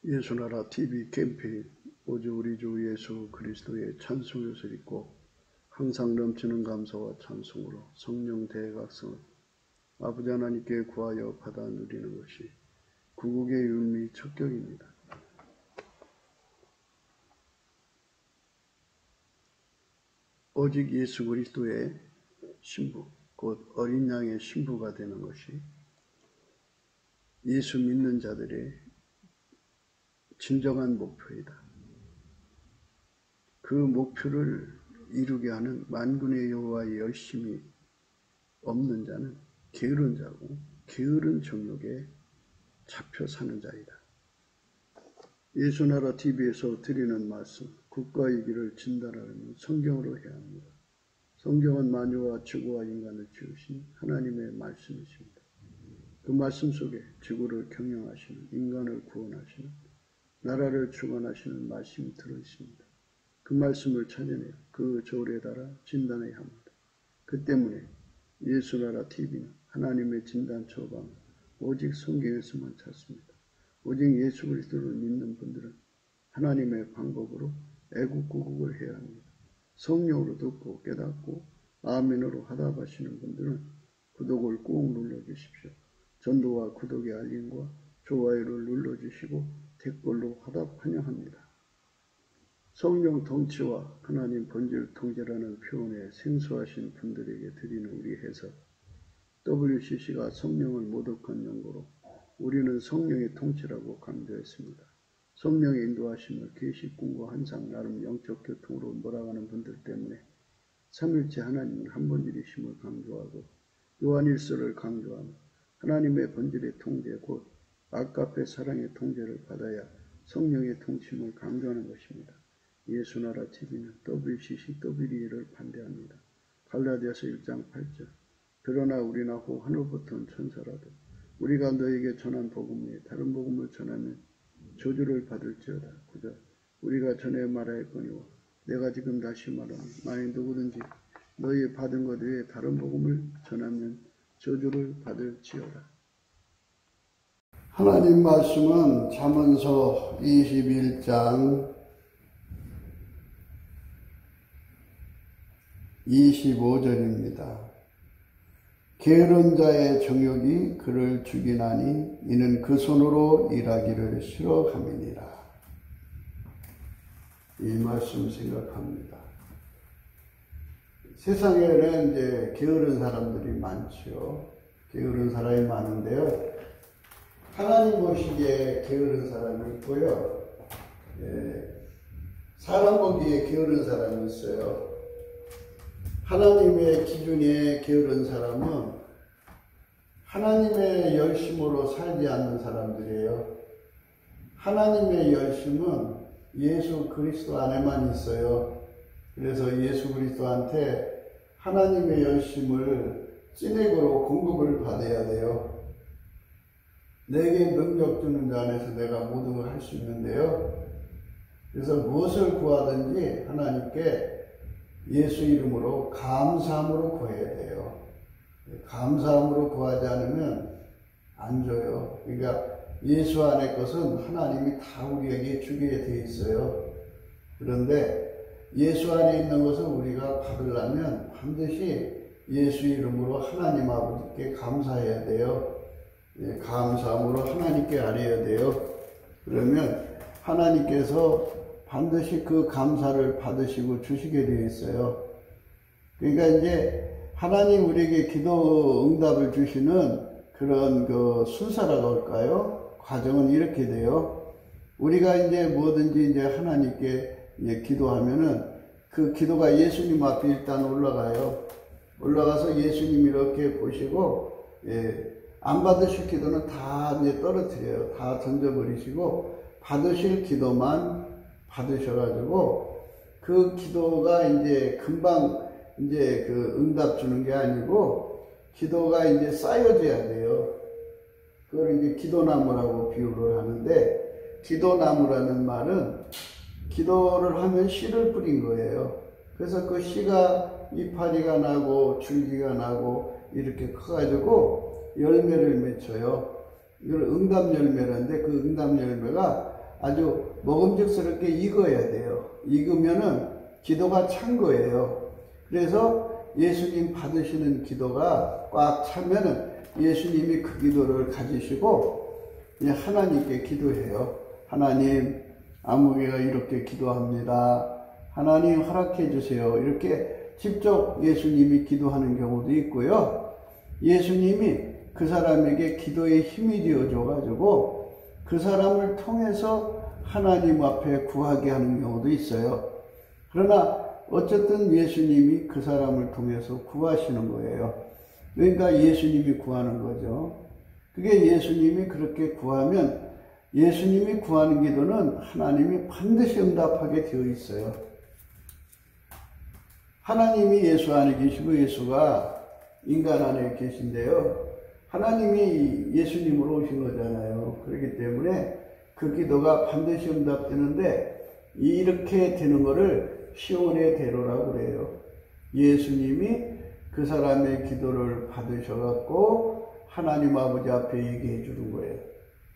예수나라 TV 캠페인 오직 우리 주 예수 그리스도의 찬송요를 읽고 항상 넘치는 감사와 찬송으로 성령 대각성을 아버지 하나님께 구하여 받아 누리는 것이 구국의 윤리 척격입니다. 오직 예수 그리스도의 신부, 곧 어린 양의 신부가 되는 것이 예수 믿는 자들의 진정한 목표이다. 그 목표를 이루게 하는 만군의 여호와의 열심이 없는 자는 게으른 자고 게으른 정욕에 잡혀 사는 자이다. 예수나라 TV에서 드리는 말씀, 국가의 길을 진단하려면 성경으로 해야 합니다. 성경은 만유와 지구와 인간을 지으신 하나님의 말씀이십니다. 그 말씀 속에 지구를 경영하시는, 인간을 구원하시는, 나라를 주관하시는 말씀이 들어있습니다. 그 말씀을 찾아내어 그 저울에 달아 진단해야 합니다. 그 때문에 예수나라 TV는 하나님의 진단 처방을 오직 성경에서만 찾습니다. 오직 예수 그리스도를 믿는 분들은 하나님의 방법으로 애국구국을 해야 합니다. 성령으로 듣고 깨닫고 아멘으로 화답하시는 분들은 구독을 꼭 눌러주십시오. 전도와 구독의 알림과 좋아요를 눌러주시고 댓글로 화답 환영합니다. 성령 통치와 하나님 본질 통제라는 표현에 생소하신 분들에게 드리는 우리 해석, WCC가 성령을 모독한 용어로 우리는 성령의 통치라고 강조했습니다. 성령의 인도하심을 계시, 꿈과 환상, 나름 영적 교통으로 몰아가는 분들 때문에 삼일체 하나님은 한 본질이심을 강조하고 요한일서를 강조하며 하나님의 본질의 통제, 곧 아가페 사랑의 통제를 받아야 성령의 통치를 강조하는 것입니다. 예수나라 TV는 WCC, WDA를 반대합니다. 갈라디아서 1장 8절 그러나 우리나 호 하늘부터 온 천사라도 우리가 너에게 전한 복음 외에 다른 복음을 전하면 저주를 받을지어다. 9절 우리가 전에 말하였거니와 내가 지금 다시 말하니 만일 누구든지 너희 받은 것 외에 다른 복음을 전하면 저주를 받을지어다. 하나님 말씀은 잠언서 21장 25절입니다. 게으른 자의 정욕이 그를 죽이나니 이는 그 손으로 일하기를 싫어함이니라. 이 말씀 생각합니다. 세상에는 이제 게으른 사람들이 많죠. 게으른 사람이 많은데요. 하나님 보시기에 게으른 사람이 있고요. 사람 보기에 게으른 사람이 있어요. 하나님의 기준에 게으른 사람은 하나님의 열심으로 살지 않는 사람들이에요. 하나님의 열심은 예수 그리스도 안에만 있어요. 그래서 예수 그리스도한테 하나님의 열심을 찐액으로 공급을 받아야 돼요. 내게 능력 주는 자 안에서 내가 모든 걸 할 수 있는데요. 그래서 무엇을 구하든지 하나님께 예수 이름으로 감사함으로 구해야 돼요. 감사함으로 구하지 않으면 안 줘요. 그러니까 예수 안의 것은 하나님이 다 우리에게 주게 돼 있어요. 그런데 예수 안에 있는 것을 우리가 받으려면 반드시 예수 이름으로 하나님 아버지께 감사해야 돼요. 감사함으로 하나님께 아뢰어야 돼요. 그러면 하나님께서 반드시 그 감사를 받으시고 주시게 되어 있어요. 그러니까 이제 하나님 우리에게 기도 응답을 주시는 그런 그 순서라고 할까요? 과정은 이렇게 돼요. 우리가 이제 뭐든지 이제 하나님께 이제 기도하면은 그 기도가 예수님 앞에 일단 올라가요. 올라가서 예수님이 이렇게 보시고, 안 받으실 기도는 다 이제 떨어뜨려요. 다 던져버리시고, 받으실 기도만 받으셔가지고, 그 기도가 이제 금방 이제 그 응답 주는 게 아니고, 기도가 이제 쌓여져야 돼요. 그걸 이제 기도나무라고 비유를 하는데, 기도나무라는 말은 기도를 하면 씨를 뿌린 거예요. 그래서 그 씨가 이파리가 나고 줄기가 나고 이렇게 커가지고 열매를 맺혀요. 이걸 응답 열매라는데 그 응답 열매가 아주 먹음직스럽게 익어야 돼요. 익으면은 기도가 찬 거예요. 그래서 예수님 받으시는 기도가 꽉 차면은 예수님이 그 기도를 가지시고 하나님께 기도해요. 하나님, 아무개가 이렇게 기도합니다. 하나님 허락해 주세요. 이렇게 직접 예수님이 기도하는 경우도 있고요. 예수님이 그 사람에게 기도의 힘이 되어줘 가지고 그 사람을 통해서 하나님 앞에 구하게 하는 경우도 있어요. 그러나 어쨌든 예수님이 그 사람을 통해서 구하시는 거예요. 그러니까 예수님이 구하는 거죠. 그게 예수님이 그렇게 구하면 예수님이 구하는 기도는 하나님이 반드시 응답하게 되어 있어요. 하나님이 예수 안에 계시고 예수가 인간 안에 계신데요. 하나님이 예수님으로 오신 거잖아요. 그렇기 때문에 그 기도가 반드시 응답되는데 이렇게 되는 거를 시온의 대로라고 그래요. 예수님이 그 사람의 기도를 받으셔갖고 하나님 아버지 앞에 얘기해 주는 거예요.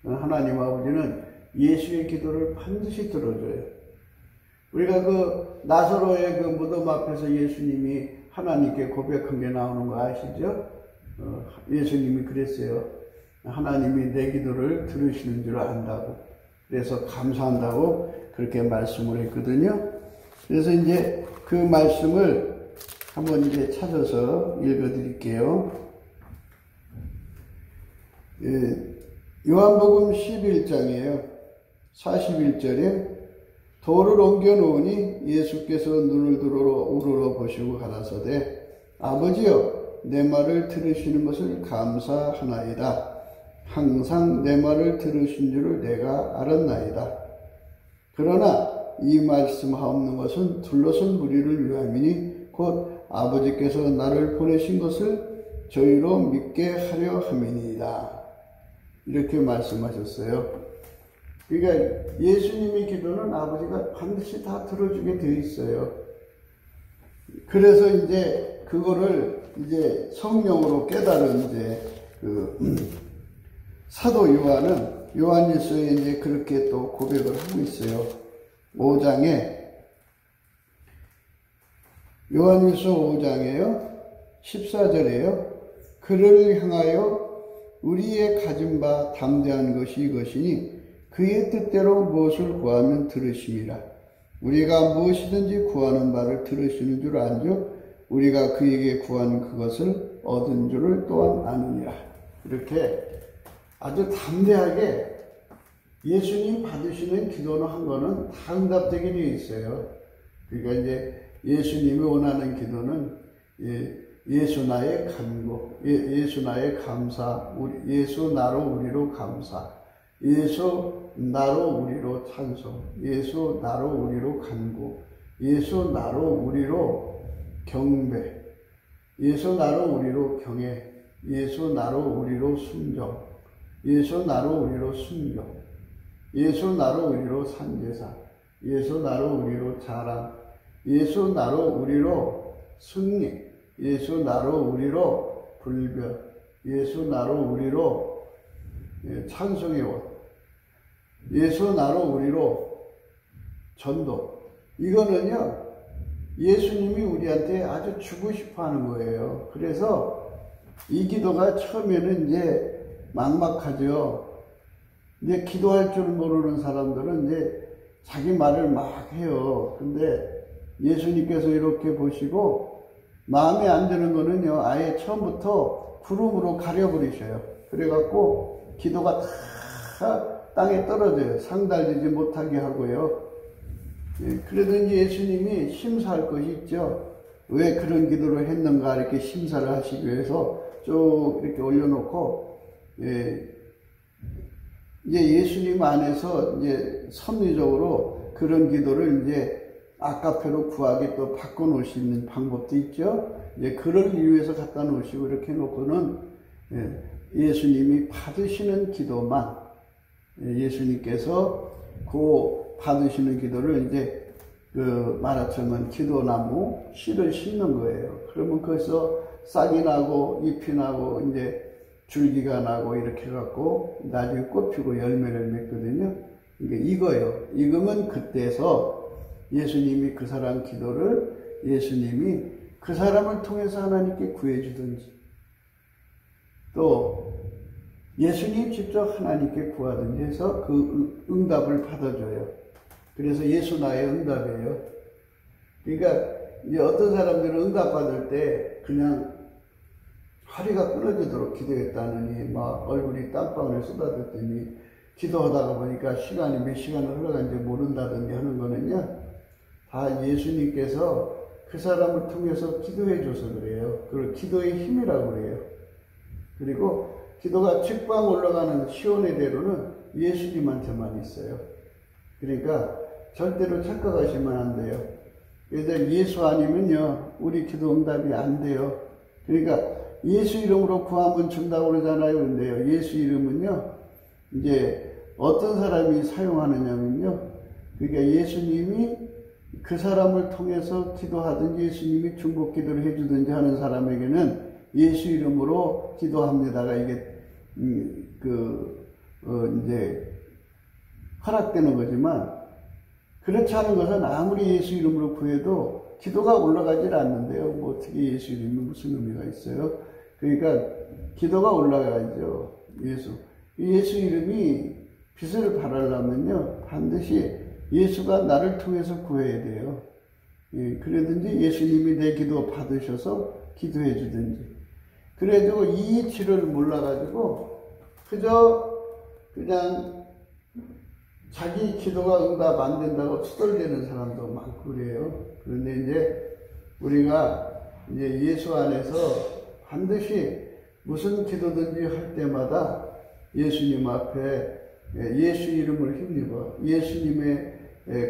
하나님 아버지는 예수의 기도를 반드시 들어줘요. 우리가 그 나사로의 그 무덤 앞에서 예수님이 하나님께 고백한 게 나오는 거 아시죠? 예수님이 그랬어요. 하나님이 내 기도를 들으시는 줄 안다고. 그래서 감사한다고 그렇게 말씀을 했거든요. 그래서 이제 그 말씀을 한번 이제 찾아서 읽어 드릴게요. 요한복음 11장이에요. 41절에 돌을 옮겨 놓으니 예수께서 눈을 들어 우러러 보시고 가라사대 아버지여 내 말을 들으시는 것을 감사하나이다. 항상 내 말을 들으신 줄을 내가 알았나이다. 그러나 이 말씀하옵는 것은 둘러선 무리를 위함이니 곧 아버지께서 나를 보내신 것을 저희로 믿게 하려 함이니이다. 이렇게 말씀하셨어요. 그러니까 예수님의 기도는 아버지가 반드시 다 들어주게 되어 있어요. 그래서 이제 그거를 이제 성령으로 깨달은 이제 사도 요한은 요한일서에 이제 그렇게 또 고백을 하고 있어요. 5장에 요한일서 5장에요. 14절에요. 그를 향하여 우리의 가진 바 담대한 것이 이것이니 그의 뜻대로 무엇을 구하면 들으심이라. 우리가 무엇이든지 구하는 바를 들으시는 줄 안죠. 우리가 그에게 구한 그것을 얻은 줄을 또한 아느니라. 이렇게 아주 담대하게 예수님 받으시는 기도는 한 거는 다 응답되게 되어 있어요. 그러니까 이제 예수님이 원하는 기도는 예수 나의 간구, 예수 나의 감사, 예수 나로 우리로 감사, 예수 나로 우리로 찬송, 예수 나로 우리로 간구, 예수 나로 우리로 경배, 예수 나로 우리로 경애, 예수 나로 우리로 순종, 예수 나로 우리로 순종, 예수 나로 우리로 산제사, 예수 나로 우리로 자랑, 예수 나로 우리로 승리, 예수 나로 우리로 불변, 예수 나로 우리로 찬송의 옷, 예수 나로 우리로 전도. 이거는요 예수님이 우리한테 아주 주고 싶어 하는 거예요. 그래서 이 기도가 처음에는 이제 막막하죠. 이제 기도할 줄 모르는 사람들은 이제 자기 말을 막 해요. 근데 예수님께서 이렇게 보시고 마음에 안 드는 거는요 아예 처음부터 구름으로 가려버리셔요. 그래갖고 기도가 다 땅에 떨어져요. 상달되지 못하게 하고요. 그래도 이제 예수님이 심사할 것이 있죠. 왜 그런 기도를 했는가 이렇게 심사를 하시기 위해서 쭉 이렇게 올려놓고 이제 예수님 안에서 이제 섭리적으로 그런 기도를 이제 아카페로 구하게 또 바꿔놓을 수 있는 방법도 있죠. 이제 그를 위해서 갖다 놓으시고 이렇게 놓고는 예수님이 받으시는 기도만 예수님께서 그 받으시는 기도를 이제 말하자면 기도나무 씨를 심는 거예요. 그러면 거기서 싹이 나고 잎이 나고 이제 줄기가 나고 이렇게 해갖고 나중에 꽃 피고 열매를 맺거든요. 익어요. 익으면 그때서 예수님이 그 사람 기도를 예수님이 그 사람을 통해서 하나님께 구해주든지, 또 예수님 직접 하나님께 구하든지 해서 그 응답을 받아줘요. 그래서 예수 나의 응답이에요. 그러니까 이제 어떤 사람들은 응답받을 때 그냥 허리가 끊어지도록 기도했다느니 막 얼굴이 땀방울 쏟아졌더니 기도하다가 보니까 시간이 몇 시간을 흘러간지 모른다든지 하는 거는요, 다 예수님께서 그 사람을 통해서 기도해 줘서 그래요. 그걸 기도의 힘이라고 그래요. 그리고 기도가 직방 올라가는 시온의 대로는 예수님한테만 있어요. 그러니까 절대로 착각하시면 안 돼요. 그래서 예수 아니면요, 우리 기도 응답이 안 돼요. 그러니까 예수 이름으로 구하면 준다고 그러잖아요. 근데요, 예수 이름은요, 이제 어떤 사람이 사용하느냐면요, 그러니까 예수님이 그 사람을 통해서 기도하든지 예수님이 중복 기도를 해주든지 하는 사람에게는 예수 이름으로 기도합니다가 이게 이제 허락되는 거지만, 그렇지 않은 것은 아무리 예수 이름으로 구해도 기도가 올라가질 않는데요. 뭐 어떻게 예수 이름이 무슨 의미가 있어요? 그러니까 기도가 올라가죠. 예수 이름이 빛을 발하려면요, 반드시 예수가 나를 통해서 구해야 돼요. 그러든지 예수님이 내 기도 받으셔서 기도해 주든지. 그래가지고 이 이치를 몰라가지고 그냥 자기 기도가 응답 안 된다고 투덜대는 사람도 많고 그래요. 그런데 이제 우리가 이제 예수 안에서 반드시 무슨 기도든지 할 때마다 예수님 앞에 예수 이름을 힘입어 예수님의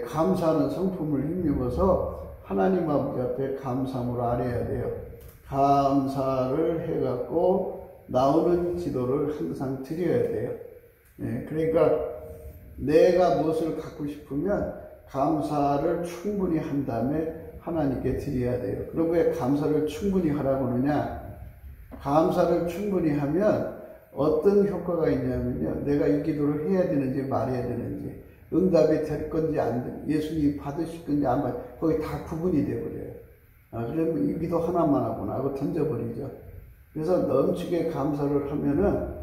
감사하는 성품을 힘입어서 하나님 아버지 앞에 감사함으로 아뢰어야 돼요. 감사를 해갖고 나오는 기도를 항상 드려야 돼요. 그러니까 내가 무엇을 갖고 싶으면 감사를 충분히 한 다음에 하나님께 드려야 돼요. 그럼 왜 감사를 충분히 하라고 하느냐? 감사를 충분히 하면 어떤 효과가 있냐면요, 내가 이 기도를 해야 되는지 말해야 되는지, 응답이 될 건지 안 될, 예수님이 받으실 건지 안 받, 거기 다 구분이 돼버려요. 그러면 이 기도 하나만 하구나 하고 던져버리죠. 그래서 넘치게 감사를 하면은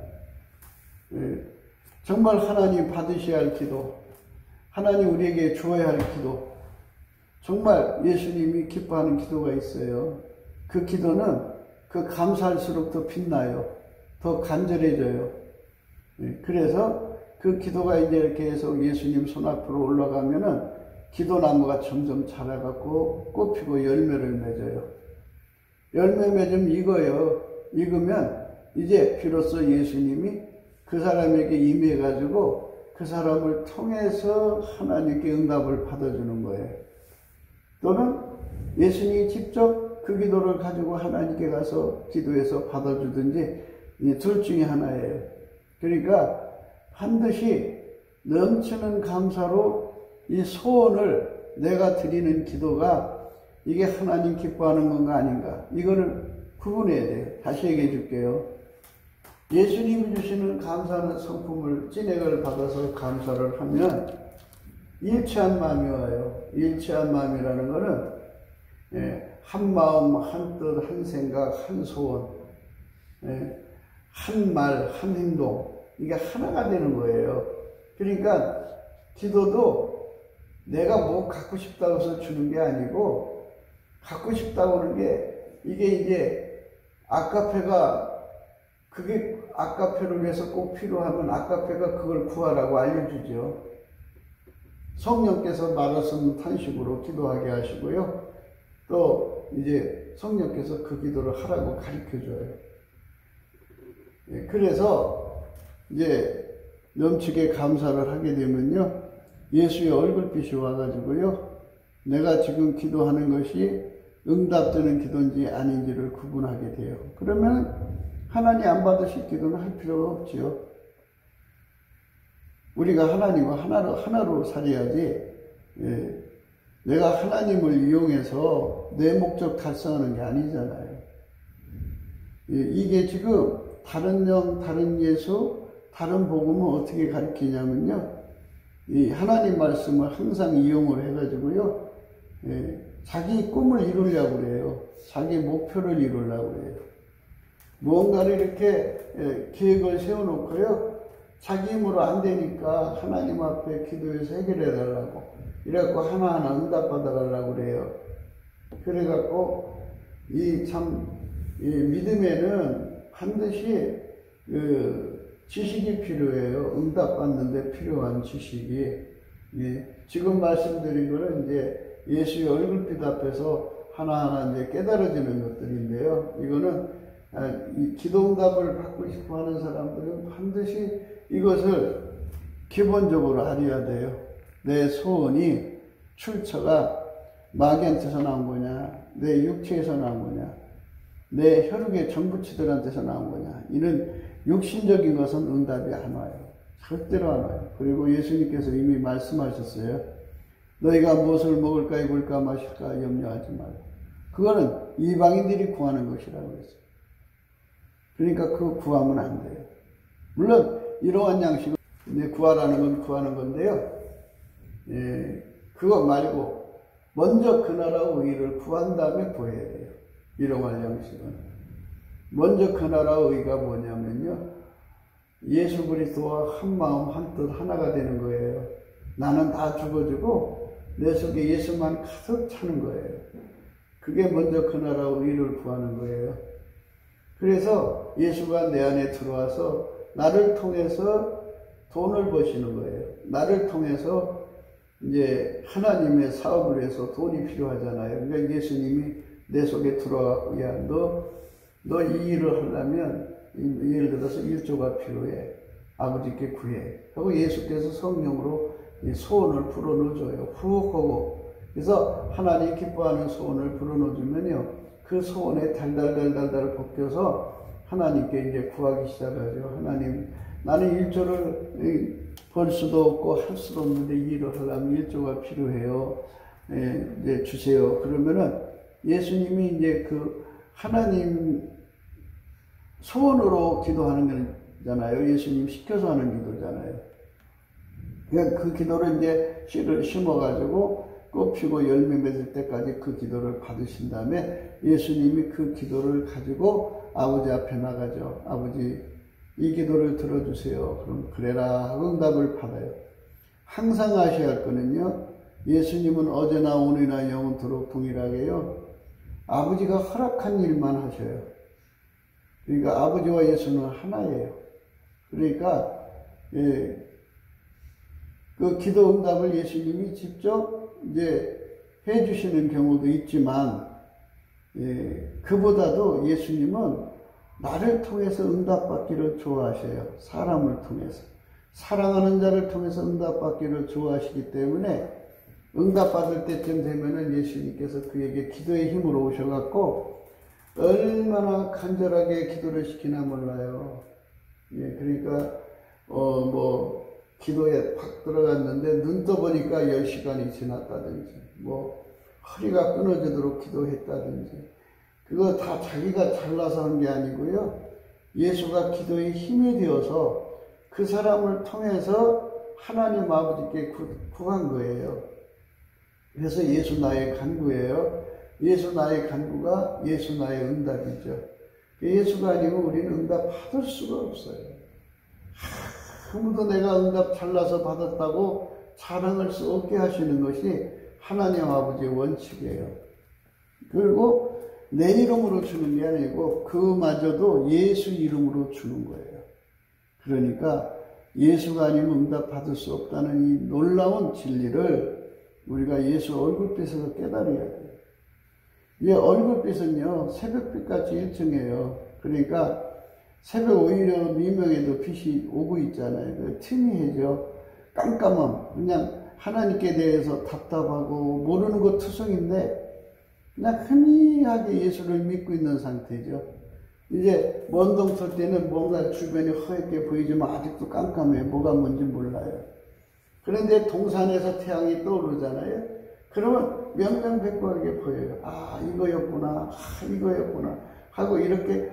정말 하나님 받으셔야 할 기도, 하나님 우리에게 주어야 할 기도, 정말 예수님이 기뻐하는 기도가 있어요. 그 기도는 그 감사할수록 더 빛나요. 더 간절해져요. 그래서 그 기도가 이제 이렇게 해서 예수님 손 앞으로 올라가면은 기도나무가 점점 자라갖고 꽃피고 열매를 맺어요. 열매 맺으면 익어요. 익으면 이제 비로소 예수님이 그 사람에게 임해가지고 그 사람을 통해서 하나님께 응답을 받아주는 거예요. 또는 예수님이 직접 그 기도를 가지고 하나님께 가서 기도해서 받아주든지, 이 둘 중에 하나예요. 그러니까 반드시 넘치는 감사로 이 소원을 내가 드리는 기도가 이게 하나님 기뻐하는 건가 아닌가, 이거를 구분해야 돼요. 다시 얘기해 줄게요. 예수님이 주시는 감사하는 성품을 찐액을 받아서 감사를 하면 일치한 마음이 와요. 일치한 마음이라는 거는 한 마음, 한 뜻, 한 생각, 한 소원, 한 말, 한 행동, 이게 하나가 되는 거예요. 그러니까 기도도 내가 뭐 갖고 싶다고 해서 주는 게 아니고, 갖고 싶다고 하는 게 이게 이제 그게 아까페를 위해서 꼭 필요하면 아까페가 그걸 구하라고 알려주죠. 성령께서 말씀을 탄식으로 기도하게 하시고요. 또 이제 성령께서 그 기도를 하라고 가르쳐줘요. 그래서 이제 넘치게 감사를 하게 되면요, 예수의 얼굴빛이 와가지고요, 내가 지금 기도하는 것이 응답되는 기도인지 아닌지를 구분하게 돼요. 그러면 하나님 안 받으실 기도는 할 필요가 없지요. 우리가 하나님과 하나로 살아야지, 내가 하나님을 이용해서 내 목적 달성하는 게 아니잖아요. 이게 지금 다른 영, 다른 예수, 다른 복음은 어떻게 가르치냐면요, 이 하나님 말씀을 항상 이용을 해가지고요, 자기 꿈을 이루려고 그래요. 자기 목표를 이루려고 그래요. 무언가를 이렇게 계획을 세워놓고요, 자기 힘으로 안 되니까 하나님 앞에 기도해서 해결해 달라고, 이래갖고 하나하나 응답받아 달라고 그래요. 그래갖고 이 믿음에는 반드시 지식이 필요해요. 응답받는데 필요한 지식이. 지금 말씀드린 거는 이제 예수의 얼굴빛 앞에서 하나하나 이제 깨달아지는 것들인데요. 이거는 이 기도응답을 받고 싶어 하는 사람들은 반드시 이것을 기본적으로 알아야 돼요. 내 소원이 출처가 마귀한테서 나온 거냐, 내 육체에서 나온 거냐, 내 혈육의 전부치들한테서 나온 거냐, 이런 육신적인 것은 응답이 안 와요. 절대로 안 와요. 그리고 예수님께서 이미 말씀하셨어요. 너희가 무엇을 먹을까 입을까 마실까 염려하지 말라. 그거는 이방인들이 구하는 것이라고 했어요. 그러니까 그거 구하면 안 돼요. 물론 이러한 양식을 구하라는 건 구하는 건데요. 그거 말고 먼저 그 나라와 의를 구한 다음에 구해야 돼요. 이러한 양식은. 먼저 그 나라의 의가 뭐냐면요, 예수 그리스도와 한 마음 한 뜻 하나가 되는 거예요. 나는 다 죽어주고 내 속에 예수만 가득 차는 거예요. 그게 먼저 그 나라의 의를 구하는 거예요. 그래서 예수가 내 안에 들어와서 나를 통해서 돈을 버시는 거예요. 나를 통해서 이제 하나님의 사업을 해서 돈이 필요하잖아요. 그러니까 예수님이 내 속에 들어와서, 야, 너 이 일을 하려면 예를 들어서 1조가 필요해. 아버지께 구해. 하고 예수께서 성령으로 이 소원을 불어넣어줘요. 훅 하고. 그래서 하나님 기뻐하는 소원을 불어넣어주면요, 그 소원에 달달달달달 벗겨서 하나님께 이제 구하기 시작하죠. 하나님, 나는 1조를 벌 수도 없고 할 수도 없는데 이 일을 하려면 1조가 필요해요. 이제 주세요. 그러면은 예수님이 이제 그 하나님 소원으로 기도하는 거잖아요. 예수님 시켜서 하는 기도잖아요. 그러니까 그 기도를 이제 씨를 심어가지고 꽃피고 열매 맺을 때까지 그 기도를 받으신 다음에 예수님이 그 기도를 가지고 아버지 앞에 나가죠. 아버지, 이 기도를 들어주세요. 그럼 그래라 하고 응답을 받아요. 항상 아셔야 할 거는요, 예수님은 어제나 오늘이나 영원토록 동일하게요, 아버지가 허락한 일만 하셔요. 그러니까 아버지와 예수는 하나예요. 그러니까 그 기도 응답을 예수님이 직접 이제 해주시는 경우도 있지만, 그보다도 예수님은 나를 통해서 응답받기를 좋아하셔요. 사람을 통해서. 사랑하는 자를 통해서 응답받기를 좋아하시기 때문에 응답받을 때쯤 되면은 예수님께서 그에게 기도의 힘으로 오셔갖고 얼마나 간절하게 기도를 시키나 몰라요. 그러니까 기도에 팍 들어갔는데 눈 떠보니까 10시간이 지났다든지, 허리가 끊어지도록 기도했다든지, 그거 다 자기가 잘나서 한 게 아니고요, 예수가 기도의 힘이 되어서 그 사람을 통해서 하나님 아버지께 구한 거예요. 그래서 예수 나의 간구예요. 예수 나의 간구가 예수 나의 응답이죠. 예수가 아니면 우리는 응답 받을 수가 없어요. 아무도 내가 응답 잘나서 받았다고 자랑할 수 없게 하시는 것이 하나님 아버지의 원칙이에요. 그리고 내 이름으로 주는 게 아니고 그마저도 예수 이름으로 주는 거예요. 그러니까 예수가 아니면 응답 받을 수 없다는 이 놀라운 진리를 우리가 예수 얼굴빛에서 깨달아야 돼요. 이 얼굴빛은요, 새벽빛같이 일정해요. 그러니까 새벽 오히려 미명에도 빛이 오고 있잖아요. 그 틈이죠. 깜깜함. 그냥 하나님께 대해서 답답하고 모르는 것 투성인데 그냥 희미하게 예수를 믿고 있는 상태죠. 이제 먼동 설 때는 뭔가 주변이 허옇게 보이지만 아직도 깜깜해요. 뭐가 뭔지 몰라요. 그런데 동산에서 태양이 떠오르잖아요. 그러면 명명백백하게 보여요. 아, 이거였구나. 이거였구나. 하고 이렇게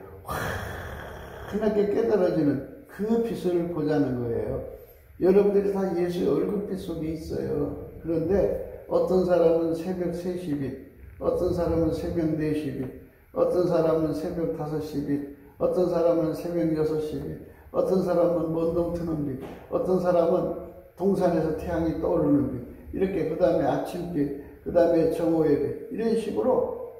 환하게 깨달아지는 그 빛을 보자는 거예요. 여러분들이 다 예수의 얼굴빛 속에 있어요. 그런데 어떤 사람은 새벽 3시빛, 어떤 사람은 새벽 4시빛, 어떤 사람은 새벽 5시빛, 어떤 사람은 새벽 6시빛, 어떤 사람은 먼동 트는 빛, 어떤 사람은 동산에서 태양이 떠오르는 빛, 이렇게 그 다음에 아침빛, 그 다음에 정오의 빛, 이런 식으로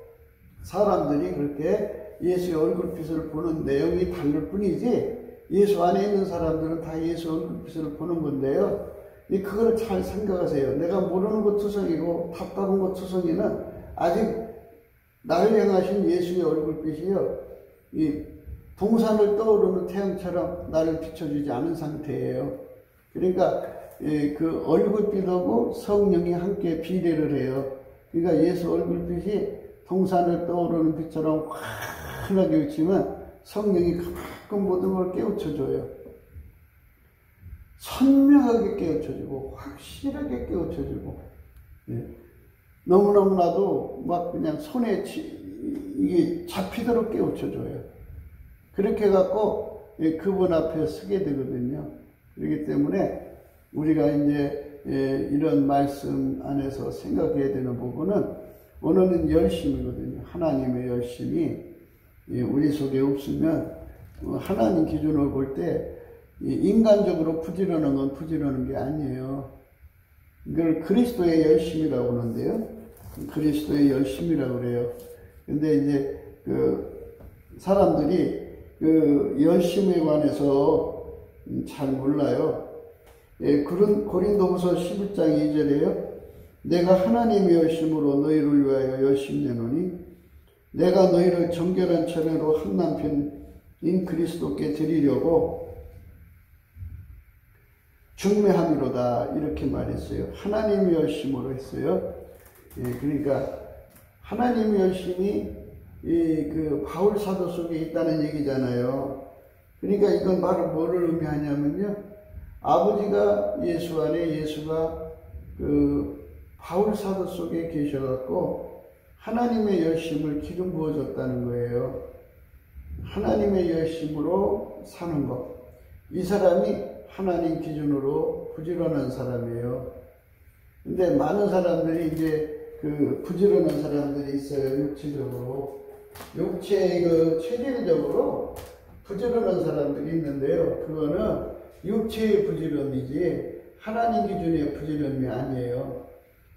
사람들이 그렇게 예수의 얼굴빛을 보는 내용이 다를 뿐이지 예수 안에 있는 사람들은 다 예수 얼굴빛을 보는 건데요. 그걸 잘 생각하세요. 내가 모르는 것 투성이고 답답한 것 투성이는 아직 나를 향하신 예수의 얼굴빛이요, 이 동산을 떠오르는 태양처럼 나를 비춰주지 않은 상태예요. 그러니까 그 얼굴빛하고 성령이 함께 비례를 해요. 그러니까 예수 얼굴빛이 동산을 떠오르는 빛처럼 환하게 비치면 성령이 그만큼 모든 걸 깨우쳐줘요. 선명하게 깨우쳐주고 확실하게 깨우쳐주고, 너무너무나도 막 그냥 손에 이게 잡히도록 깨우쳐줘요. 그렇게 해갖고 그분 앞에 서게 되거든요. 그렇기 때문에 우리가 이제 이런 말씀 안에서 생각해야 되는 부분은 오늘은 열심이거든요. 하나님의 열심이 우리 속에 없으면 하나님 기준으로 볼 때 인간적으로 부지런한 건 부지런한 게 아니에요. 이걸 그리스도의 열심이라고 하는데요. 그리스도의 열심이라고 그래요. 근데 이제 그 사람들이 그 열심에 관해서 잘 몰라요. 고린도후서 11장 2절에요. 내가 하나님의 열심으로 너희를 위하여 열심 내노니 내가 너희를 정결한 천혜로 한 남편인 그리스도께 드리려고 중매함이로다, 이렇게 말했어요. 하나님의 열심으로 했어요. 그러니까 하나님의 열심이 그 바울 사도 속에 있다는 얘기잖아요. 그러니까 이건 바로 뭐를 의미하냐면요, 아버지가 예수 안에, 예수가 그 바울 사도 속에 계셔갖고 하나님의 열심을 기름 부어줬다는 거예요. 하나님의 열심으로 사는 것. 이 사람이 하나님 기준으로 부지런한 사람이에요. 근데 많은 사람들이 이제 그 부지런한 사람들이 있어요. 육체적으로. 그 체질적으로 부지런한 사람들이 있는데요. 그거는 육체의 부지런이지 하나님 기준의 부지런이 아니에요.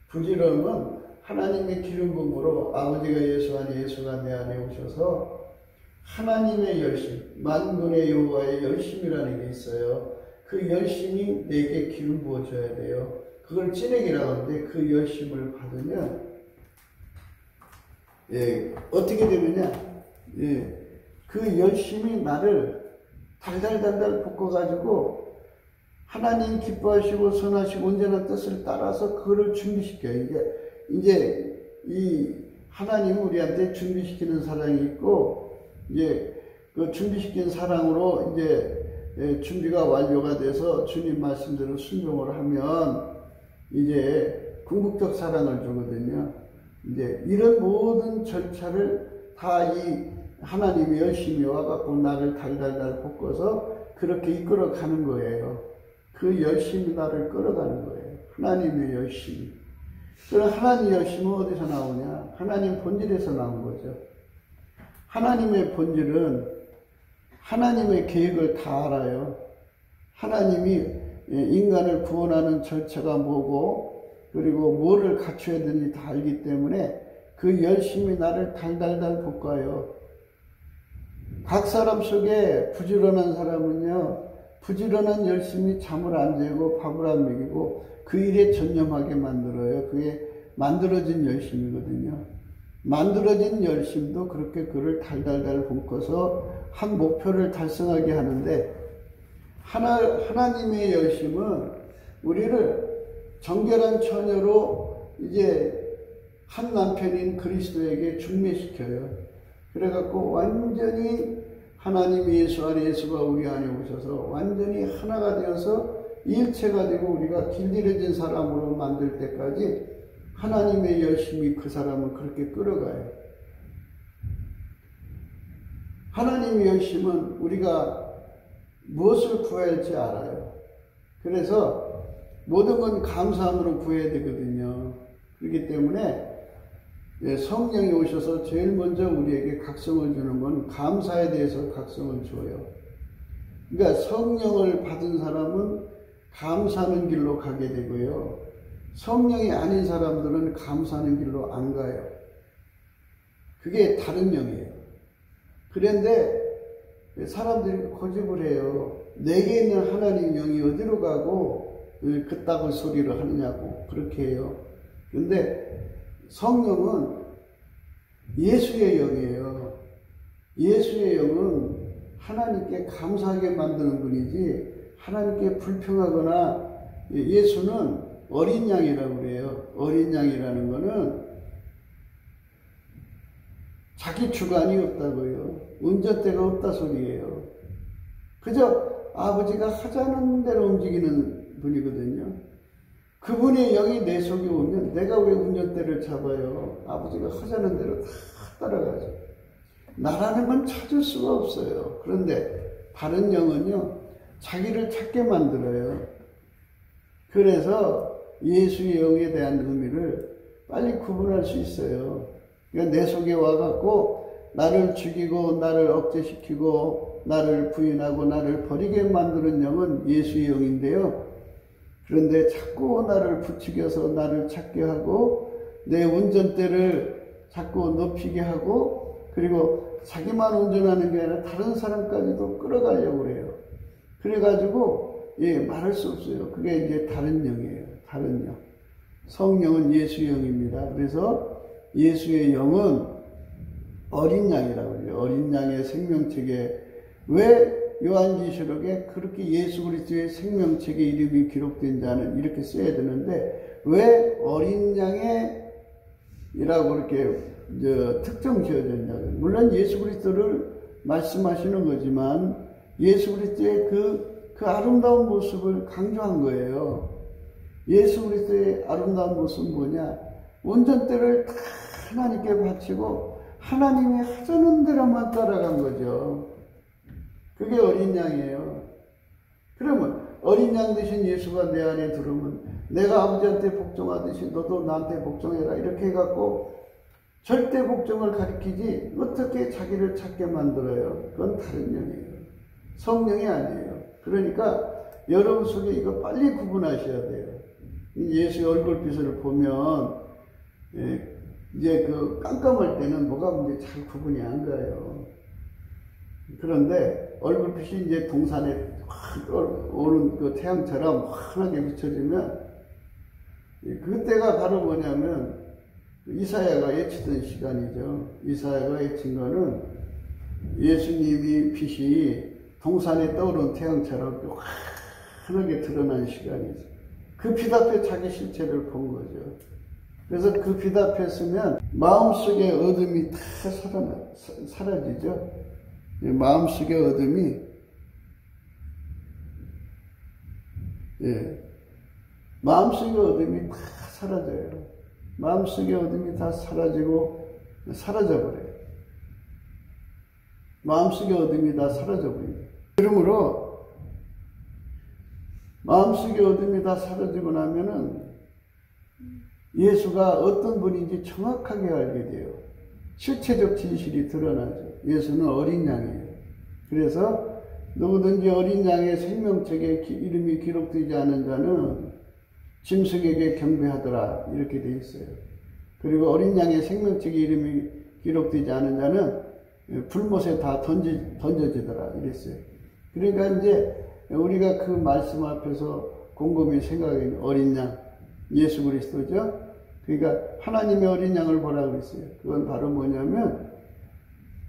부지런은 하나님의 기름 부음으로 아버지가 예수 안에, 예수가 내 안에 오셔서 하나님의 열심, 만군의 여호와의 열심이라는 게 있어요. 그 열심이 내게 기름 부어줘야 돼요. 그걸 찐액이라고 하는데 그 열심을 받으면 어떻게 되느냐, 그 열심이 나를 달달달달 볶아가지고 하나님 기뻐하시고 선하시고 온전한 뜻을 따라서 그거를 준비시켜요. 이제 이 하나님 우리한테 준비시키는 사랑이 있고, 이제 그 준비시킨 사랑으로 이제 준비가 완료가 돼서 주님 말씀대로 순종을 하면 이제 궁극적 사랑을 주거든요. 이제 이런 모든 절차를 다 이 하나님의 열심히 와갖고 나를 달달달 볶아서 그렇게 이끌어 가는 거예요. 그 열심이 나를 끌어가는 거예요. 하나님의 열심이. 그럼 하나님의 열심은 어디서 나오냐? 하나님 본질에서 나온 거죠. 하나님의 본질은 하나님의 계획을 다 알아요. 하나님이 인간을 구원하는 절차가 뭐고, 그리고 뭐를 갖춰야 되는지 다 알기 때문에 그 열심이 나를 달달달 볶아요. 각 사람 속에 부지런한 사람은요, 부지런한 열심이 잠을 안 재고 밥을 안 먹이고 그 일에 전념하게 만들어요. 그게 만들어진 열심이거든요. 만들어진 열심도 그렇게 그를 달달달 볶아서 한 목표를 달성하게 하는데, 하나님의 열심은 우리를 정결한 처녀로 이제 한 남편인 그리스도에게 중매시켜요. 그래갖고 완전히 하나님 예수 안에, 예수가 우리 안에 오셔서 완전히 하나가 되어서 일체가 되고 우리가 길들여진 사람으로 만들 때까지 하나님의 열심이 그 사람을 그렇게 끌어가요. 하나님의 열심은 우리가 무엇을 구해야 할지 알아요. 그래서 모든 건 감사함으로 구해야 되거든요. 그렇기 때문에 성령이 오셔서 제일 먼저 우리에게 각성을 주는 건 감사에 대해서 각성을 줘요. 그러니까 성령을 받은 사람은 감사하는 길로 가게 되고요. 성령이 아닌 사람들은 감사하는 길로 안 가요. 그게 다른 영이에요. 그런데 사람들이 고집을 해요. 내게 있는 하나님 영이 어디로 가고 그따구 소리를 하느냐고 그렇게 해요. 그런데 성령은 예수의 영이에요. 예수의 영은 하나님께 감사하게 만드는 분이지 하나님께 불평하거나, 예수는 어린 양이라고 그래요. 어린 양이라는 거는 자기 주관이 없다고요. 운전대가 없다 소리예요. 그저 아버지가 하자는 대로 움직이는 분이거든요. 그분의 영이 내 속에 오면 내가 왜 운전대를 잡아요? 아버지가 하자는 대로 다 따라가죠. 나라는 건 찾을 수가 없어요. 그런데 다른 영은요, 자기를 찾게 만들어요. 그래서 예수의 영에 대한 의미를 빨리 구분할 수 있어요. 그러니까 내 속에 와갖고 나를 죽이고 나를 억제시키고 나를 부인하고 나를 버리게 만드는 영은 예수의 영인데요. 그런데 자꾸 나를 부추겨서 나를 찾게 하고 내 운전대를 자꾸 높이게 하고, 그리고 자기만 운전하는 게 아니라 다른 사람까지도 끌어가려고 그래요. 그래가지고 말할 수 없어요. 그게 이제 다른 영이에요. 다른 영. 성령은 예수의 영입니다. 그래서 예수의 영은 어린 양이라고 해요. 어린 양의 생명책에, 왜 요한계시록에 그렇게 예수 그리스도의 생명책에 이름이 기록된 자는 이렇게 써야 되는데 왜 어린 양의 이라고 이렇게 특정 지어졌냐고요. 물론 예수 그리스도를 말씀하시는 거지만 예수 그리스도의 그 아름다운 모습을 강조한 거예요. 예수 그리스도의 아름다운 모습은 뭐냐? 운전대를 다 하나님께 바치고 하나님이 하자는 대로만 따라간 거죠. 그게 어린 양이에요. 그러면 어린 양 대신 예수가 내 안에 들어오면 내가 아버지한테 복종하듯이 너도 나한테 복종해라 이렇게 해갖고 절대 복종을 가리키지 어떻게 자기를 찾게 만들어요. 그건 다른 영이에요. 성령이 아니에요. 그러니까 여러분 속에 이거 빨리 구분하셔야 돼요. 예수의 얼굴빛을 보면 이제 그 깜깜할 때는 뭐가 문제 잘 구분이 안 가요. 그런데 얼굴빛이 이제 동산에 확 오는 그 태양처럼 환하게 비춰지면 그때가 바로 뭐냐면 이사야가 외치던 시간이죠. 이사야가 외친 거는 예수님이 빛이 동산에 떠오른 태양처럼 환하게 드러난 시간이죠. 그 빛 앞에 자기 실체를 본 거죠. 그래서 그 빛 앞에 서면 마음속의 어둠이 다 사라지죠. 마음속의 어둠이, 마음속의 어둠이 다 사라져요. 마음속의 어둠이 다 사라지고 사라져버려요. 마음속의 어둠이 다 사라져버립니다. 그러므로 마음속의 어둠이 다 사라지고 나면은 예수가 어떤 분인지 정확하게 알게 돼요. 실체적 진실이 드러나죠. 예수는 어린 양이에요. 그래서 누구든지 어린 양의 생명책에 이름이 기록되지 않은 자는 짐승에게 경배하더라 이렇게 되어 있어요. 그리고 어린 양의 생명책에 이름이 기록되지 않은 자는 불못에 다 던져지더라 이랬어요. 그러니까 이제 우리가 그 말씀 앞에서 곰곰이 생각하는 어린 양 예수 그리스도죠. 그러니까 하나님의 어린 양을 보라고 그랬어요. 그건 바로 뭐냐면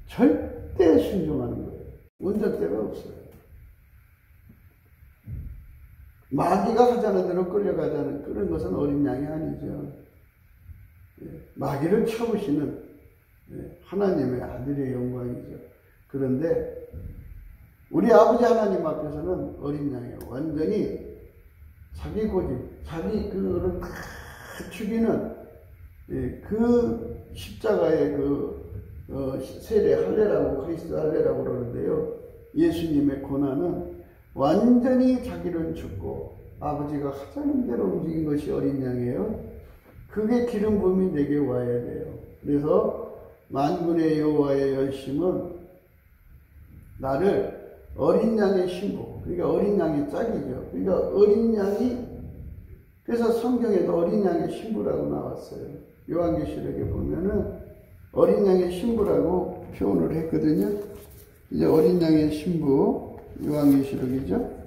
절대 순종하는 거예요. 운전대가 없어요. 마귀가 하자는 대로 끌려가자는 그런 것은 어린 양이 아니죠. 마귀를 채우시는 하나님의 아들의 영광이죠. 그런데 우리 아버지 하나님 앞에서는 어린 양이에요. 완전히 자기 고집, 자기 그거를 다 죽이는 그 십자가의 세례 할례라고 그리스도 할례라고 그러는데요. 예수님의 고난은 완전히 자기를 죽고 아버지가 하자는 대로 움직인 것이 어린 양이에요. 그게 기름 부음이 내게 와야 돼요. 그래서 만군의 여호와의 열심은 나를 어린 양의 신부, 그러니까 어린 양의 짝이죠. 그러니까 어린 양이, 그래서 성경에도 어린 양의 신부라고 나왔어요. 요한계시록에 보면은 어린 양의 신부라고 표현을 했거든요. 이제 어린 양의 신부, 요한계시록이죠.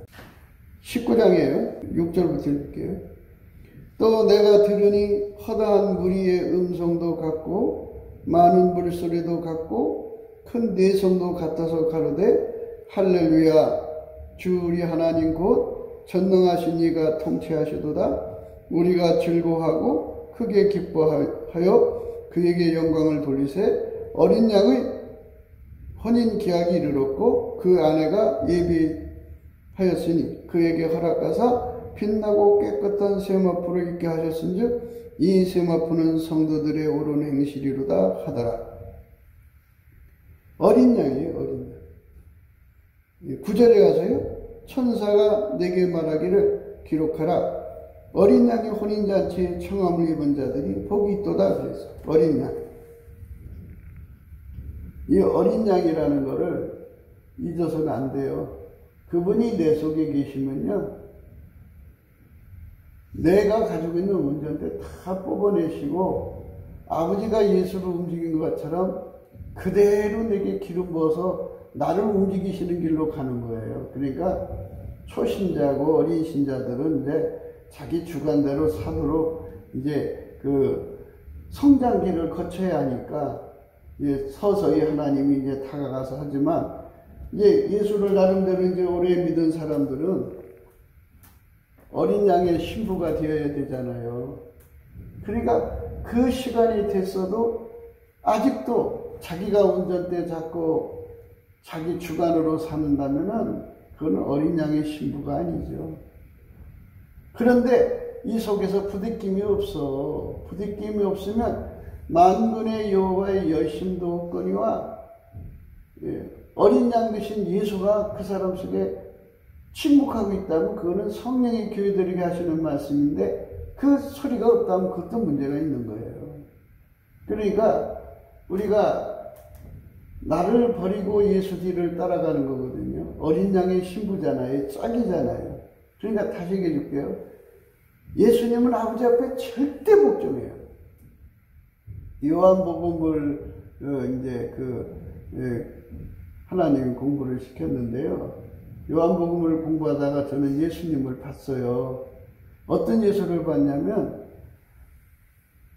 19장이에요. 6절부터 읽을게요. 또 내가 들으니 허다한 무리의 음성도 같고 많은 물소리도 같고 큰 내성도 같아서 가로되 할렐루야, 주 우리 하나님 곧 전능하신 이가 통치하시도다. 우리가 즐거워하고 크게 기뻐하여 그에게 영광을 돌리세. 어린 양의 혼인 계약이 이르렀고 그 아내가 예비하였으니 그에게 허락하사 빛나고 깨끗한 세마포를 입게 하셨은즉 이 세마포는 성도들의 옳은 행실이로다 하더라. 어린 양이에요. 어린 양. 9절에 가서요. 천사가 내게 말하기를 기록하라. 어린 양의 혼인잔치에 청함을 입은 자들이 복이 있도다. 그래서 어린 양. 이 어린 양이라는 거를 잊어서는 안 돼요. 그분이 내 속에 계시면요, 내가 가지고 있는 운전대 다 뽑아내시고 아버지가 예수를 움직인 것처럼 그대로 내게 기름 부어서 나를 움직이시는 길로 가는 거예요. 그러니까 초신자고 어린 신자들은 이제 자기 주관대로 산으로 이제 그 성장기를 거쳐야 하니까 서서히 하나님이 이제 다가가서 하지만 이제 예수를 나름대로 이제 오래 믿은 사람들은 어린 양의 신부가 되어야 되잖아요. 그러니까 그 시간이 됐어도 아직도 자기가 운전대 잡고 자기 주관으로 사는다면은 그건 어린 양의 신부가 아니죠. 그런데 이 속에서 부딪힘이 없어. 부딪힘이 없으면 만군의 여호와의 열심도 없거니와 어린 양 되신 예수가 그 사람 속에 침묵하고 있다면 그거는 성령이 교회들에게 하시는 말씀인데 그 소리가 없다면 그것도 문제가 있는 거예요. 그러니까 우리가 나를 버리고 예수 뒤를 따라가는 거거든요. 어린 양의 신부잖아요. 짝이잖아요. 그러니까 다시 얘기해 줄게요. 예수님은 아버지 앞에 절대 복종해요. 요한복음을 이제 하나님이 공부를 시켰는데요. 요한복음을 공부하다가 저는 예수님을 봤어요. 어떤 예수를 봤냐면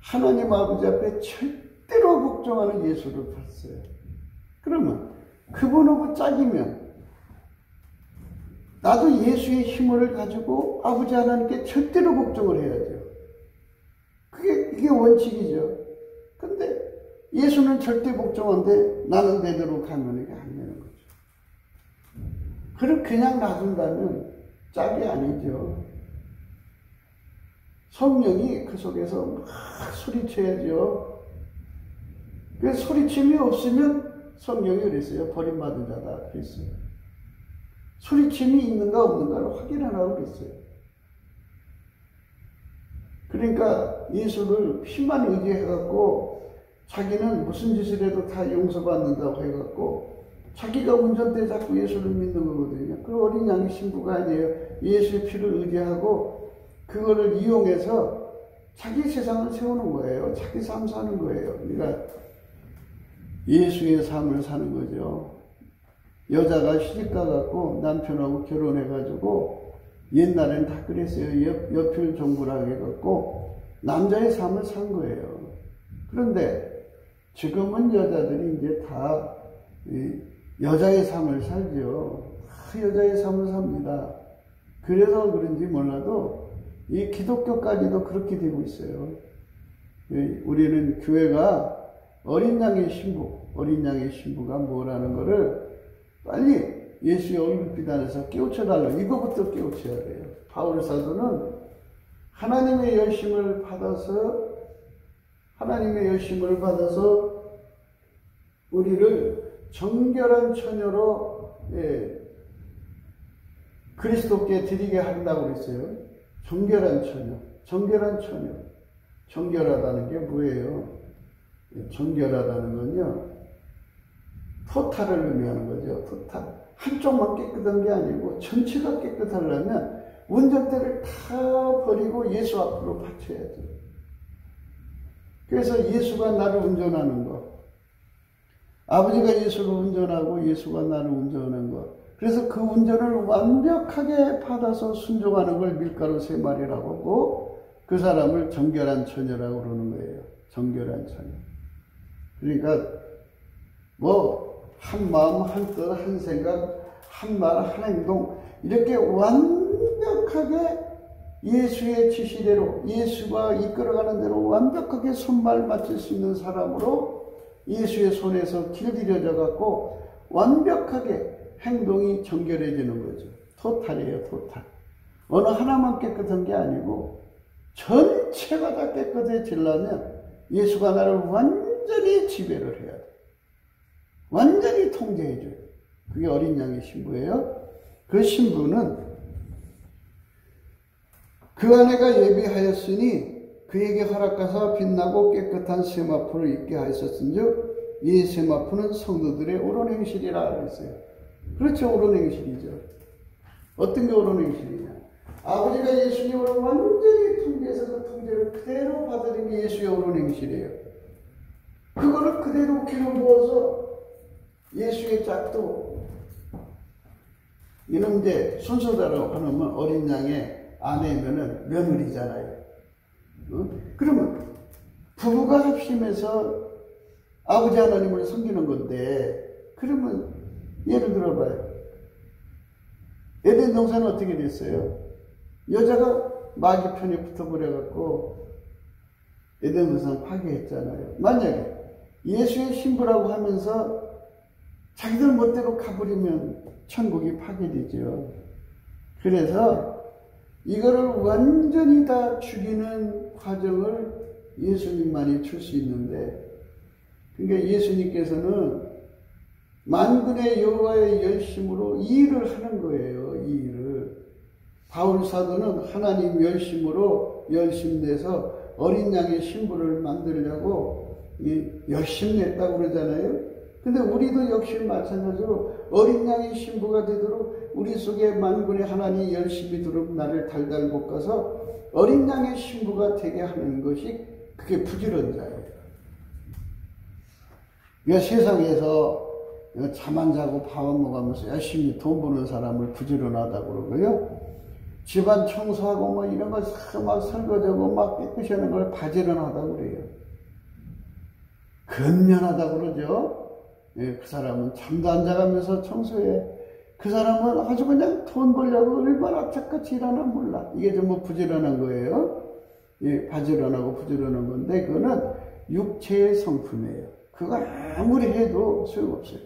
하나님 아버지 앞에 절대로 복종하는 예수를 봤어요. 그러면 그분하고 짝이면 나도 예수의 힘을 가지고 아버지 하나님께 절대로 복종을 해야죠. 이게 원칙이죠. 근데 예수는 절대 복종한데 나는 내대로 가면 이게 안 되는 거죠. 그럼 그냥 놔둔다면 짝이 아니죠. 성령이 그 속에서 막 소리쳐야죠. 그 소리침이 없으면 성령이 그랬어요. 버림받은 자다 그랬어요. 소리침이 있는가 없는가를 확인 안 하고 그랬어요. 그러니까 예수를 피만 의지해갖고 자기는 무슨 짓을 해도 다 용서받는다고 해갖고 자기가 운전대 잡고 예수를 믿는 거거든요. 그 어린 양의 신부가 아니에요. 예수의 피를 의지하고 그거를 이용해서 자기 세상을 세우는 거예요. 자기 삶 사는 거예요. 그러니까 예수의 삶을 사는 거죠. 여자가 시집가 갖고 남편하고 결혼해가지고 옛날엔 다 그랬어요. 여필 종부라 해갖고 남자의 삶을 산 거예요. 그런데 지금은 여자들이 이제 다 여자의 삶을 살죠. 다 여자의 삶을 삽니다. 그래서 그런지 몰라도 이 기독교까지도 그렇게 되고 있어요. 우리는 교회가 어린 양의 신부, 어린 양의 신부가 뭐라는 거를 빨리 예수의 얼굴빛 안에서 깨우쳐달라. 이거부터 깨우쳐야 돼요. 바울 사도는 하나님의 열심을 받아서 우리를 정결한 처녀로 그리스도께 드리게 한다고 그랬어요. 정결한 처녀, 정결한 처녀. 정결하다는 게 뭐예요? 정결하다는 건요, 토탈을 의미하는 거죠. 토탈. 한쪽만 깨끗한 게 아니고 전체가 깨끗하려면 운전대를 다 버리고 예수 앞으로 바쳐야죠. 그래서 예수가 나를 운전하는 것, 아버지가 예수를 운전하고 예수가 나를 운전하는 것, 그래서 그 운전을 완벽하게 받아서 순종하는 걸 밀가루 3마리라고 하고 그 사람을 정결한 처녀라고 그러는 거예요. 정결한 처녀. 그러니까 한 마음, 한 뜻, 한 생각, 한 말, 한 행동, 이렇게 완벽하게 예수의 지시대로, 예수가 이끌어가는 대로 완벽하게 손발 맞출 수 있는 사람으로 예수의 손에서 길들여져 갖고 완벽하게 행동이 정결해지는 거죠. 토탈이에요, 토탈. 어느 하나만 깨끗한 게 아니고 전체가 다 깨끗해지려면 예수가 나를 완전히 지배를 해야 돼. 완전히 통제해줘요. 그게 어린 양의 신부예요. 그 신부는 그 아내가 예비하였으니 그에게 허락하사 빛나고 깨끗한 세마포를 입게 하였었은즉 이 세마포는 성도들의 옳은 행실이라 그랬어요. 그렇죠, 옳은 행실이죠. 어떤 게 옳은 행실이냐? 아버지가 예수님을 완전히 통제해서 그 통제를 그대로 받아들인 게 예수의 옳은 행실이에요. 그거를 그대로 기름 부어서 예수의 짝도, 이놈 이제 순서대로 하면 어린 양의 아내면은 며느리잖아요. 그러면 부부가 합심해서 아버지 하나님을 섬기는 건데, 그러면 예를 들어봐요. 에덴 동산은 어떻게 됐어요? 여자가 마귀 편에 붙어버려갖고 에덴 동산 파괴했잖아요. 만약에 예수의 신부라고 하면서 자기들 멋대로 가버리면 천국이 파괴되죠. 그래서 이거를 완전히 다 죽이는 과정을 예수님만이 줄 수 있는데, 그러니까 예수님께서는 만군의 여호와의 열심으로 이 일을 하는 거예요. 이 일을. 바울 사도는 하나님 열심내서 어린 양의 신부를 만들려고 열심냈다고 그러잖아요. 근데 우리도 역시 마찬가지로 어린 양의 신부가 되도록 우리 속에 만군의 하나님 열심히 두르고 나를 달달 볶아서 어린 양의 신부가 되게 하는 것이 그게 부지런자예요. 그러니까 세상에서 잠 안 자고 밥 안 먹으면서 열심히 돈 버는 사람을 부지런하다고 그러고요. 집안 청소하고 뭐 이런 거 막 설거지하고 막 깨끗이 하는 걸 바지런하다고 그래요. 근면하다고 그러죠. 예, 그 사람은 잠도 안 자가면서 청소해. 그 사람은 아주 그냥 돈 벌려고 얼마나 악착같이 일하나 몰라. 이게 전부 부지런한 거예요. 예, 바지런하고 부지런한 건데 그거는 육체의 성품이에요. 그거 아무리 해도 소용없어요.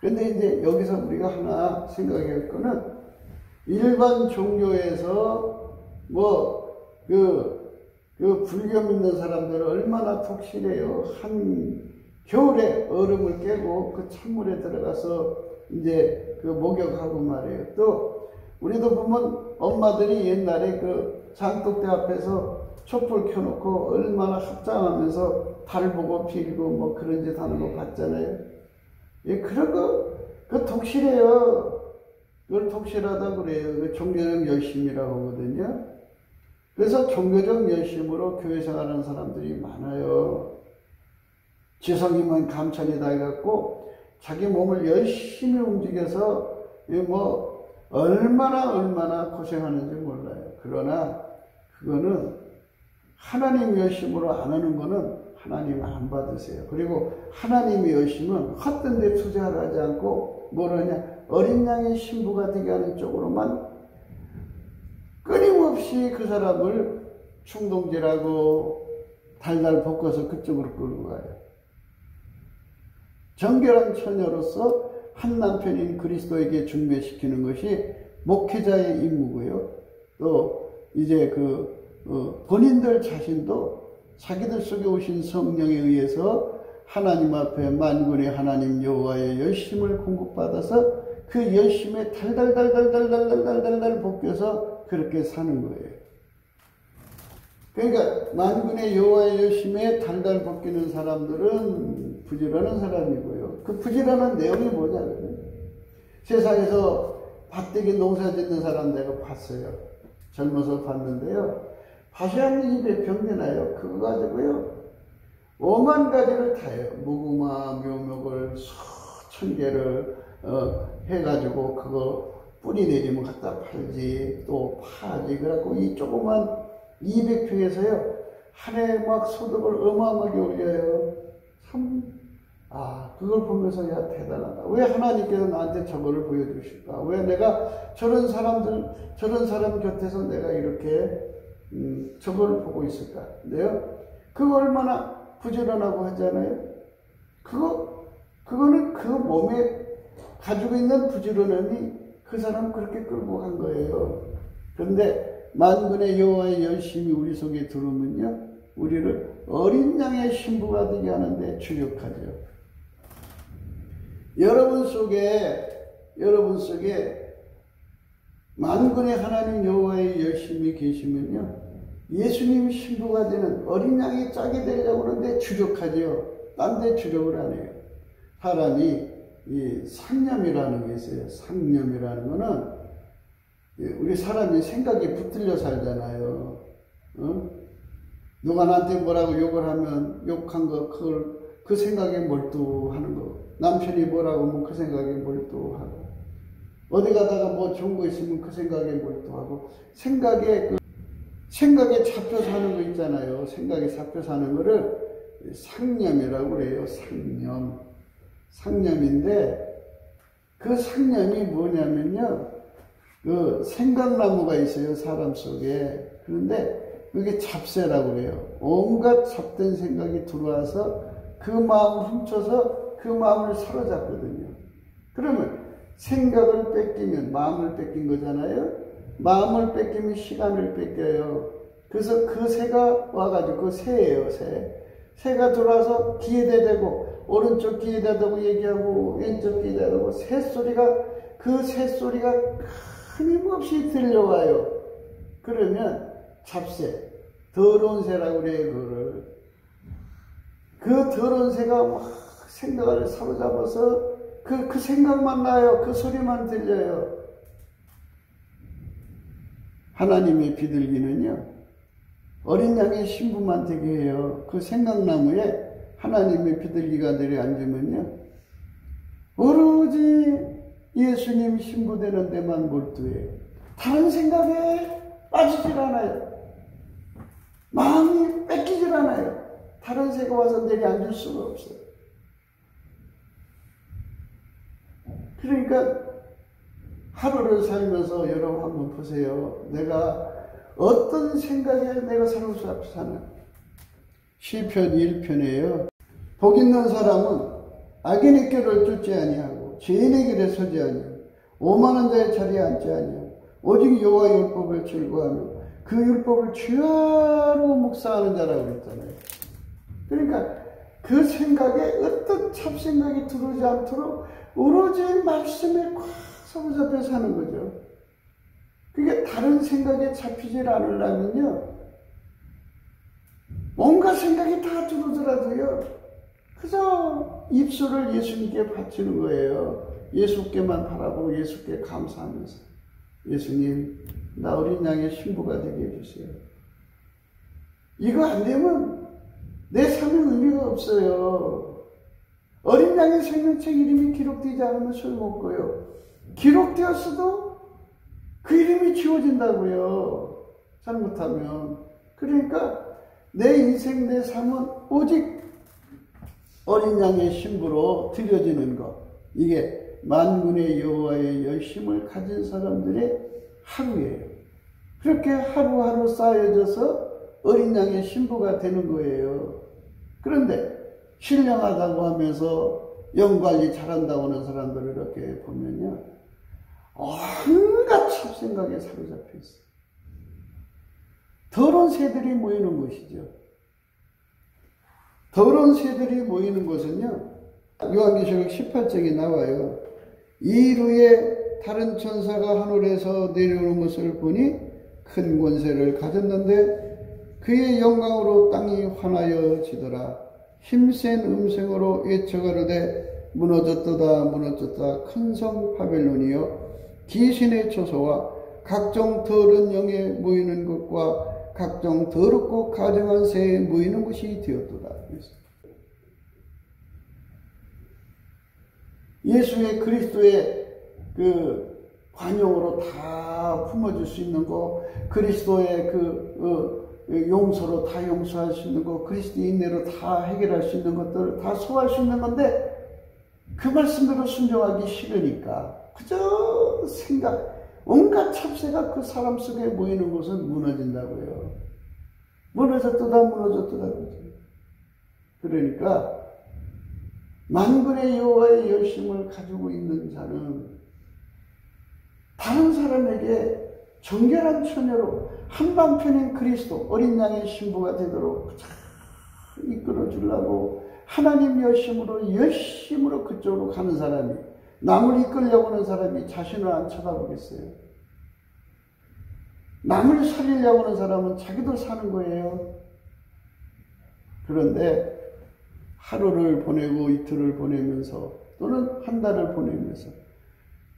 그런데 이제 여기서 우리가 하나 생각할 거는 일반 종교에서 불교 믿는 사람들은 얼마나 독실해요. 겨울에 얼음을 깨고 그 찬물에 들어가서 이제 그 목욕하고 말이에요. 또 우리도 보면 엄마들이 옛날에 그 장독대 앞에서 촛불 켜놓고 얼마나 합장하면서 달 보고 빌고 뭐 그런 짓 하는 거 봤잖아요. 예, 그런 거, 그 독실해요. 그걸 독실하다고 그래요. 그 종교적 열심이라고 하거든요. 그래서 종교적 열심으로 교회 생활하는 사람들이 많아요. 지성이면 감천이다 해갖고 자기 몸을 열심히 움직여서 얼마나 고생하는지 몰라요. 그러나 그거는 하나님 열심으로 안 하는 거는 하나님 안 받으세요. 그리고 하나님의 열심은 헛된 데 투자를 하지 않고 뭐라냐, 어린 양의 신부가 되게 하는 쪽으로만 끊임없이 그 사람을 충동질하고 달달 볶아서 그쪽으로 끌고 가요. 정결한 처녀로서 한 남편인 그리스도에게 중매시키는 것이 목회자의 임무고요. 또 이제 본인들 자신도 자기들 속에 오신 성령에 의해서 하나님 앞에 만군의 하나님 여호와의 열심을 공급받아서 그 열심에 달달달달달달달달달 볶여서 그렇게 사는 거예요. 그러니까 만군의 여호와의 열심에 달달 벗기는 사람들은 부지런한 사람이고요. 그 부지런한 내용이 뭐냐면 세상에서 밭되기 농사 짓는 사람 내가 봤어요. 젊어서 봤는데요. 밭이 한 200평 되나요? 그거 가지고요. 5만 가지를 다 해요. 무궁화, 묘목을 수천 개를 해가지고 그거 뿌리 내리면 갖다 팔지, 또 파지. 그래갖고 이 조그만 200평에서요. 한 해 막 소득을 어마어마하게 올려요. 참, 그걸 보면서 야, 대단하다. 왜 하나님께서 나한테 저거를 보여주실까? 왜 내가 저런 사람 곁에서 내가 이렇게, 저거를 보고 있을까? 근데요. 그거 얼마나 부지런하고 하잖아요. 그거는 그 몸에 가지고 있는 부지런함이 그 사람 그렇게 끌고 간 거예요. 그런데 만군의 여호와의 열심이 우리 속에 들어오면요, 우리를 어린 양의 신부가 되게 하는데 주력하죠. 여러분 속에 만군의 하나님 여호와의 열심이 계시면요, 예수님 신부가 되는 어린 양이 짝이 되려고 그러는데 주력하죠. 딴 데 주력을 안 해요. 사람이 이 상념이라는 게 있어요. 상념이라는 거는 우리 사람이 생각이 붙들려 살잖아요. 누가 나한테 뭐라고 욕을 하면 욕한 거 그 생각에 몰두하는 거. 남편이 뭐라고 하면 그 생각에 몰두하고, 어디 가다가 뭐 좋은 거 있으면 그 생각에 몰두하고, 생각에 잡혀 사는 거 있잖아요. 생각에 잡혀 사는 거를 상념이라고 그래요. 상념인데, 그 상념이 뭐냐면요, 그 생각나무가 있어요, 사람 속에. 그런데 그게 잡세라고 그래요. 온갖 잡된 생각이 들어와서 그 마음을 훔쳐서 그 마음을 사로잡거든요. 그러면 생각을 뺏기면 마음을 뺏긴 거잖아요. 마음을 뺏기면 시간을 뺏겨요. 그래서 그 새가 와가지고, 그 새예요, 새가 들어와서 귀에다 대고, 오른쪽 귀에다 대고 얘기하고, 왼쪽 귀에다 대고, 그 새소리가 끊임없이 들려와요. 그러면 잡새, 더러운 새라고 그래요, 그거를. 그 더러운 새가 막 생각을 사로잡아서 그 생각만 나요. 그 소리만 들려요. 하나님의 비둘기는요, 어린 양의 신부만 되게 해요. 그 생각나무에 하나님의 비둘기가 내려 앉으면요, 오로지 예수님 신부 되는 데만 몰두해요. 다른 생각에 빠지질 않아요. 마음이 뺏기질 않아요. 다른 새가 와서 내려 앉을 수가 없어요. 그러니까 하루를 살면서 여러분 한번 보세요. 내가 어떤 생각에 내가 사로잡히나. 시편 1편에요. 복 있는 사람은 악인의 길을 쫓지 아니하고 죄인의 길에 서지 아니하고 오만한 자의 자리에 앉지 아니하고 오직 여호와의 율법을 즐거워하며 그 율법을 주야로 묵상하는 자라고 그랬잖아요. 그러니까 그 생각에 어떤 잡생각이 들어오지 않도록 오로지 말씀에 꽉 사로잡혀 사는 거죠. 그게 다른 생각에 잡히질 않으려면요, 온갖 생각이 다 들어오더라도요, 그저 입술을 예수님께 바치는 거예요. 예수께만 바라보고 예수께 감사하면서, 예수님, 나 어린 양의 신부가 되게 해주세요. 이거 안 되면 내 삶에 의미가 없어요. 어린 양의 생명책 이름이 기록되지 않으면 소용없고요. 기록되었어도 그 이름이 지워진다고요. 잘못하면. 그러니까 내 인생, 내 삶은 오직 어린 양의 신부로 드려지는 것. 이게 만군의 여호와의 열심을 가진 사람들의 하루예요. 그렇게 하루하루 쌓여져서 어린 양의 신부가 되는 거예요. 그런데 신령하다고 하면서 영관리 잘한다고 하는 사람들을 이렇게 보면요, 온갖 잡생각에 사로잡혀 있어요. 더러운 새들이 모이는 곳이죠. 더러운 새들이 모이는 곳은요, 요한계시록 18장에 나와요. 이일 후에 다른 천사가 하늘에서 내려오는 것을 보니 큰 권세를 가졌는데 그의 영광으로 땅이 환하여지더라. 힘센 음성으로 외쳐가로되 무너졌도다 무너졌다 큰 성 바벨론이여 귀신의 초소와 각종 더러운 영에 모이는 것과 각종 더럽고 가증한 새에 모이는 것이 되었도다. 예수의 그리스도의 그 관용으로 다 품어줄 수 있는 거, 그리스도의 용서로 다 용서할 수 있는 거, 그리스도의 인내로 다 해결할 수 있는 것들을 다 소화할 수 있는 건데, 그 말씀대로 순종하기 싫으니까 그저 온갖 찹새가 그 사람 속에 모이는 곳은 무너진다고요. 무너졌도다 무너졌도다. 그러니까 만군의 여호와의 열심을 가지고 있는 자는 다른 사람에게 정결한 처녀로 한방편인 그리스도 어린 양의 신부가 되도록 이끌어 주려고 하나님 열심으로 그쪽으로 가는 사람이, 남을 이끌려고 하는 사람이 자신을 안 쳐다보겠어요? 남을 살리려고 하는 사람은 자기도 사는 거예요. 그런데 하루를 보내고 이틀을 보내면서 또는 한 달을 보내면서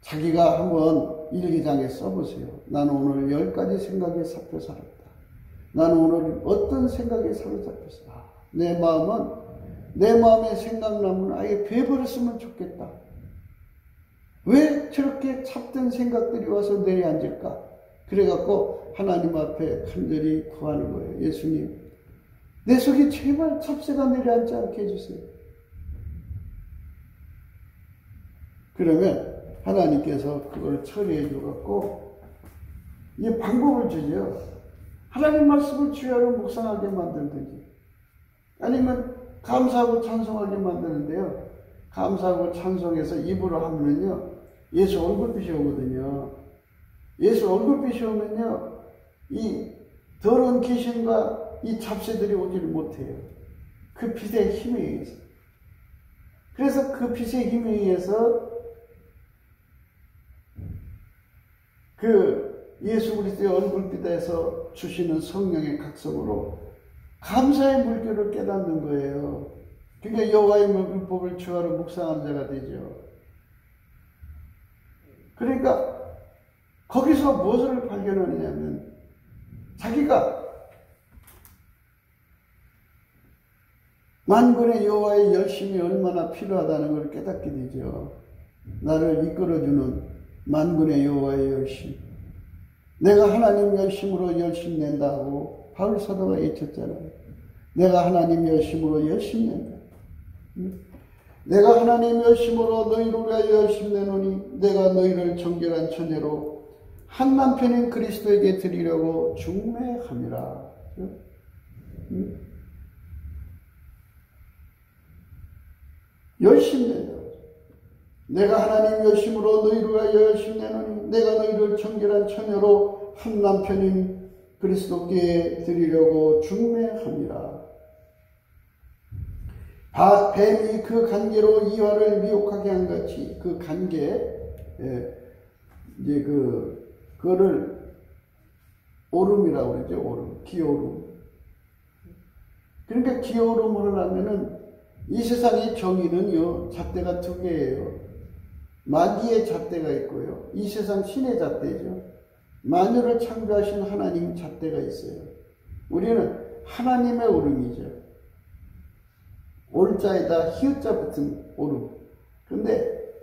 자기가 한번 일기장에 써보세요. 나는 오늘 10가지 생각에 잡혀 살았다. 나는 오늘 어떤 생각에 사로잡혔어. 내 마음의 생각나면 아예 베버렸으면 좋겠다. 왜 저렇게 잡된 생각들이 와서 내려앉을까? 그래갖고 하나님 앞에 간절히 구하는 거예요. 예수님, 내 속에 제발 잡새가 내려앉지 않게 해주세요. 그러면 하나님께서 그걸 처리해 줘갖고 이 방법을 주죠. 하나님 말씀을 주야로 묵상하게 만들든지, 아니면 감사하고 찬송하게 만드는데요. 감사하고 찬송해서 입으로 하면요, 예수 얼굴빛이 오거든요. 예수 얼굴빛이 오면요, 이 더러운 귀신과 이 잡새들이 오지를 못해요. 그 빛의 힘에 의해서. 그래서 그 빛의 힘에 의해서 그 예수 그리스도의 얼굴빛에서 주시는 성령의 각성으로 감사의 물결을 깨닫는 거예요. 그러니까 여호와의 율법을 주하로 묵상하는 자가 되죠. 그러니까 거기서 무엇을 발견하느냐면 자기가 만군의 여호와의 열심이 얼마나 필요하다는 걸 깨닫게 되죠. 나를 이끌어주는 만군의 여호와의 열심. 내가 하나님 열심으로 열심 낸다고 바울 사도가 외쳤잖아요. 내가 하나님 열심으로 열심 낸다. 내가 하나님 열심으로 너희를 위하여 열심 내노니 내가 너희를 정결한 처녀로 한 남편인 그리스도에게 드리려고 중매함이라. 열심 낸다. 내가 하나님 열심으로 너희를 위하여 열심 내노니 내가 너희를 정결한 처녀로 한 남편인 그리스도께 드리려고 중매함이라. 뱀이 그 간계로 이와를 미혹하게 한 같이 그 간계, 이제 그거를 오름이라고 그러죠. 오름, 기오름. 그러니까 기오름을 하면은 이 세상의 정의는요, 잣대가 두 개예요. 마귀의 잣대가 있고요, 이 세상 신의 잣대죠. 만유를 창조하신 하나님 잣대가 있어요. 우리는 하나님의 오름이죠. 올자에다 히읗자 붙은 오름. 그런데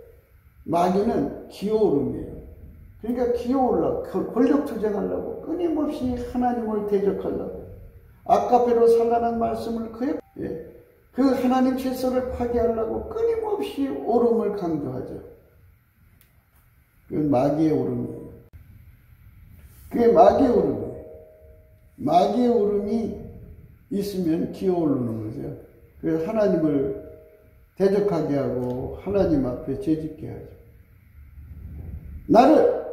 마귀는 기어오름이에요. 그러니까 기어오르려고, 권력 투쟁하려고, 끊임없이 하나님을 대적하려고, 아까배로 산란한 말씀을 그 하나님 질서를 파괴하려고 끊임없이 오름을 강조하죠. 그건 마귀의 오름이에요. 그게 마귀의 오름이에요. 마귀의 오름이 있으면 기어오르는 거죠. 그래서 하나님을 대적하게 하고 하나님 앞에 죄짓게 하죠. 나를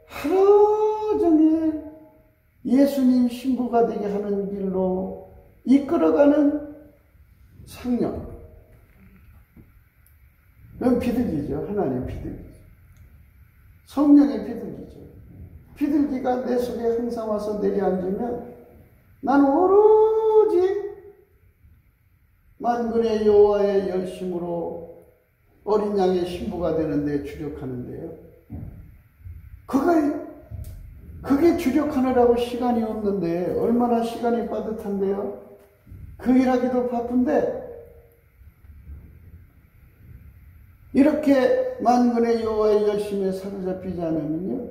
하루 종일 예수님 신부가 되게 하는 길로 이끌어가는 성령. 그건 비둘기죠. 하나님 비둘기. 성령의 비둘기죠. 비둘기가 내 속에 항상 와서 내려앉으면 나는 오로지 만군의 여호와의 열심으로 어린 양의 신부가 되는데 주력하는데요. 그게 주력하느라고 시간이 없는데 얼마나 시간이 빠듯한데요. 그 일하기도 바쁜데 이렇게 만군의 여호와의 열심에 사로잡히지 않으면요,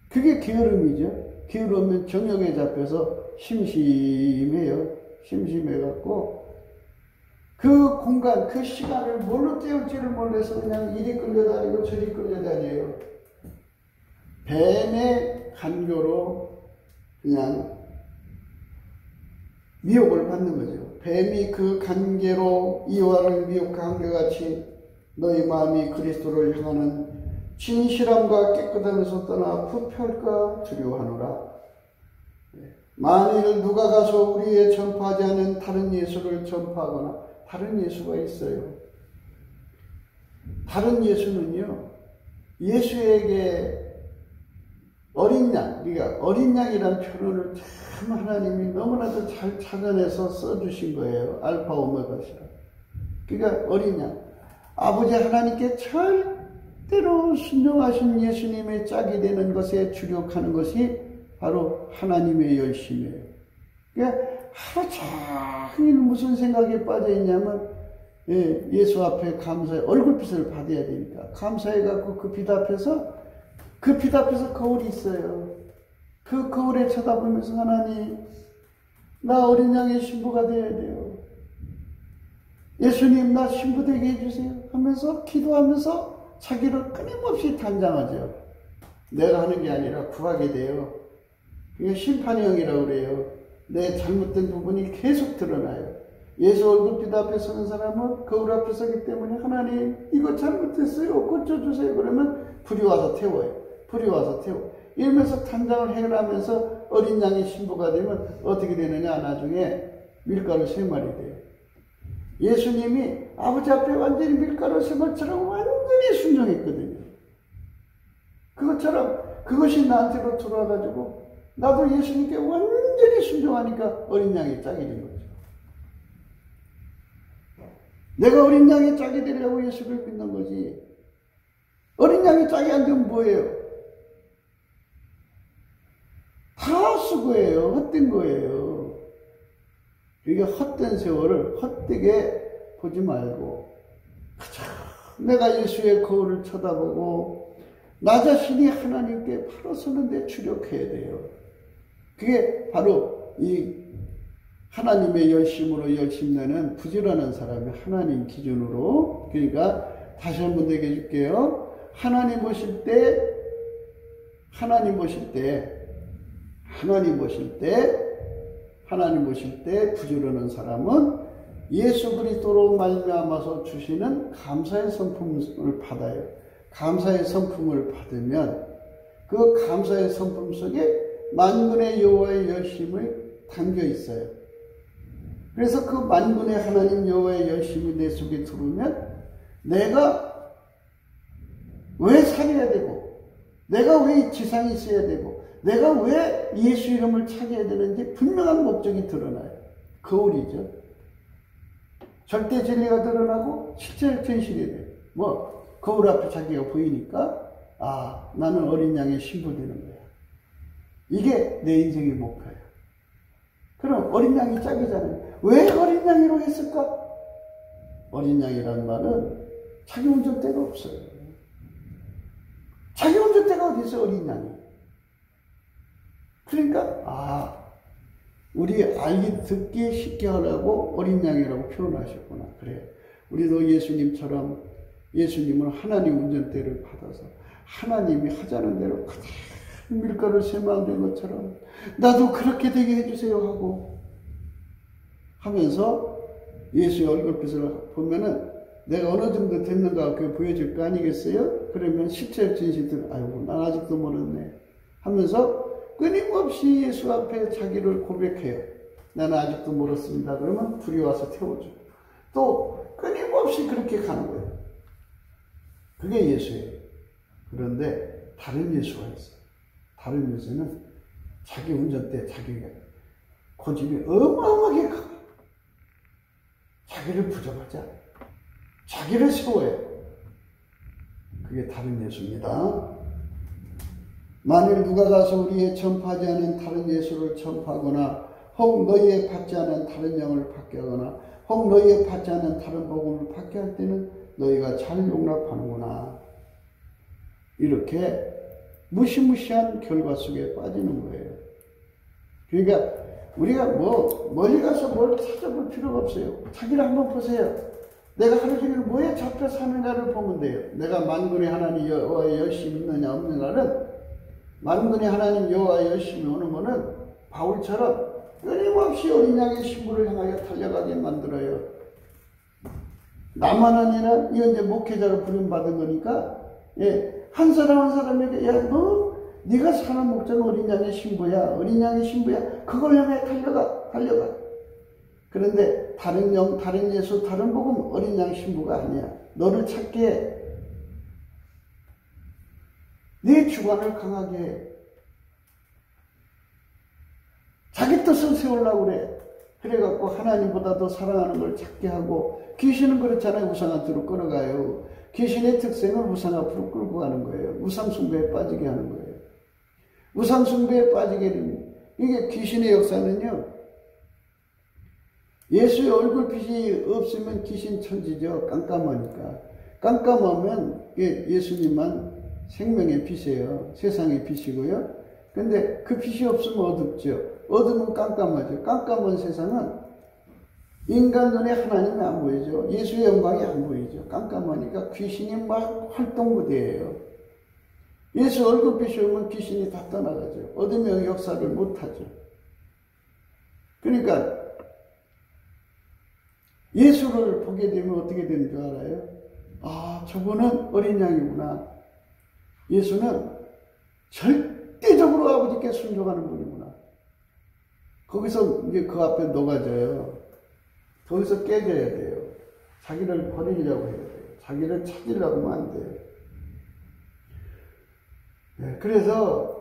그게 게으름이죠. 게으르면 정욕에 잡혀서 심심해요. 심심해갖고 그 공간, 그 시간을 뭘로 때울지를 몰라서 그냥 이리 끌려다니고 저리 끌려다녀요. 뱀의 간교로 그냥 미혹을 받는 거죠. 뱀이 그 간계로 이와를 미혹한 것 같이 너희 마음이 그리스도를 향하는 진실함과 깨끗함에서 떠나 부패할까 두려워하노라. 만일 누가 가서 우리의 전파하지 않은 다른 예수를 전파하거나, 다른 예수가 있어요. 다른 예수는요, 예수에게 어린 양, 그러니까 어린 양이라는 표현을 참 하나님이 너무나도 잘 찾아내서 써주신 거예요. 알파 오메가시라. 그러니까 어린 양. 아버지 하나님께 절대로 순종하신 예수님의 짝이 되는 것에 주력하는 것이 바로 하나님의 열심이에요. 그러니까 하루 종일 무슨 생각에 빠져 있냐면, 예수 앞에 감사해, 얼굴빛을 받아야 되니까 감사해갖고 그 빛 앞에서 거울이 있어요. 그 거울에 쳐다보면서 하나님, 나 어린 양의 신부가 되어야 돼요. 예수님, 나 신부 되게 해주세요 하면서 기도하면서 자기를 끊임없이 단장하죠. 내가 하는 게 아니라 구하게 돼요. 그게 심판의 영이라고 그래요. 내 잘못된 부분이 계속 드러나요. 예수 얼굴빛 앞에 서는 사람은 거울 앞에 서기 때문에 하나님, 이거 잘못했어요, 고쳐주세요. 그러면 불이 와서 태워요. 불이 와서 태워. 이러면서 단장을 해결하면서 어린 양의 신부가 되면 어떻게 되느냐, 나중에 밀가루 3마리 돼요. 예수님이 아버지 앞에 완전히 밀가루 3마리처럼 완전히 순종했거든요. 그것처럼 그것이 나한테로 들어와가지고 나도 예수님께 완전히 순종하니까 어린 양의 짝이 된 거죠. 내가 어린 양의 짝이 되려고 예수를 믿는 거지. 어린 양의 짝이 안 되면 뭐예요? 다 수고예요. 헛된 거예요. 그러니까 헛된 세월을 헛되게 보지 말고 그저 내가 예수의 거울을 쳐다보고 나 자신이 하나님께 바로 서는데 주력해야 돼요. 그게 바로 이 하나님의 열심으로 열심내는 부지런한 사람이 하나님 기준으로. 그러니까 다시 한번 얘기해 줄게요. 하나님 보실 때 부지런한 사람은 예수 그리스도로 말미암아서 주시는 감사의 성품을 받아요. 감사의 성품을 받으면 그 감사의 성품 속에 만군의 여호와의 열심이 담겨 있어요. 그래서 그 만군의 하나님 여호와의 열심이 내 속에 들어오면 내가 왜 살아야 되고, 내가 왜 지상에 있어야 되고, 내가 왜 예수 이름을 찾아야 되는지 분명한 목적이 드러나요. 거울이죠. 절대 진리가 드러나고 실제 현실이 돼요. 거울 앞에 자기가 보이니까 나는 어린 양의 신부 되는 거야. 이게 내 인생의 목표야. 그럼 어린 양이 짝이잖아요. 왜 어린 양이로 했을까? 어린 양이라는 말은 자기 운전대가 없어요. 자기 운전대가 어디 있어, 어린 양이. 그러니까 우리 알기 듣기 쉽게 하라고 어린 양이라고 표현하셨구나. 그래, 우리도 예수님처럼 예수님은 하나님 운전대를 받아서 하나님이 하자는 대로 그대로 밀가루 3마리 된 것처럼 나도 그렇게 되게 해주세요 하고 하면서 예수의 얼굴빛을 보면은 내가 어느 정도 됐는가 그게 보여줄 거 아니겠어요? 그러면 실제 진실들, 아이고 난 아직도 모르네 하면서 끊임없이 예수 앞에 자기를 고백해요. 나는 아직도 멀었습니다. 그러면 불이 와서 태워줘. 또 끊임없이 그렇게 가는 거예요. 그게 예수예요. 그런데 다른 예수가 있어요. 다른 예수는 자기 운전대 자기가 고집이 어마어마하게 커. 자기를 부정하자. 자기를 세워요. 그게 다른 예수입니다. 만일 누가 가서 우리의 전파하지 않은 다른 예수를 전파하거나 혹 너희의 받지 않은 다른 영을 받게 하거나 혹 너희의 받지 않은 다른 복음을 받게 할 때는 너희가 잘 용납하는구나. 이렇게 무시무시한 결과 속에 빠지는 거예요. 그러니까 우리가 멀리 가서 뭘 찾아볼 필요가 없어요. 자기를 한번 보세요. 내가 하루 종일 뭐에 잡혀 사는가를 보면 돼요. 내가 만군의 하나님 여호와의 열심이 있느냐 없느냐는 만군의 하나님 여호와의 열심이 오는 거는 바울처럼 끊임없이 어린 양의 신부를 향하여 달려가게 만들어요. 나만 아니라 이건 이제 목회자로 부름받은 거니까 한 사람 한 사람에게 네가 사는 목자는 어린 양의 신부야. 어린 양의 신부야. 그걸 향해 달려가. 그런데 다른 영, 다른 예수, 다른 복음 어린 양 신부가 아니야. 너를 찾게 해. 네 주관을 강하게 해. 자기 뜻을 세우려고 그래. 그래갖고 하나님보다 더 사랑하는 걸 찾게 하고 귀신은 그렇잖아요. 우상 앞으로 끌어가요. 귀신의 특성을 우상 앞으로 끌고 가는 거예요. 우상 숭배에 빠지게 하는 거예요. 우상 숭배에 빠지게 되는 이게 귀신의 역사는요. 예수의 얼굴빛이 없으면 귀신 천지죠. 깜깜하니까. 깜깜하면 예수님만 생명의 빛이에요. 세상의 빛이고요. 근데 그 빛이 없으면 어둡죠. 어두면 깜깜하죠. 깜깜한 세상은 인간 눈에 하나님이 안 보이죠. 예수의 영광이 안 보이죠. 깜깜하니까 귀신이 막 활동무대예요. 예수 얼굴빛이 오면 귀신이 다 떠나가죠. 어둠의 역사를 못하죠. 그러니까 예수를 보게 되면 어떻게 되는 줄 알아요? 아, 저분은 어린 양이구나. 예수는 절대적으로 아버지께 순종하는 분이구나. 거기서 이제 그 앞에 녹아져요. 거기서 깨져야 돼요. 자기를 버리려고 해야 돼요. 자기를 찾으려고 하면 안 돼요. 네, 그래서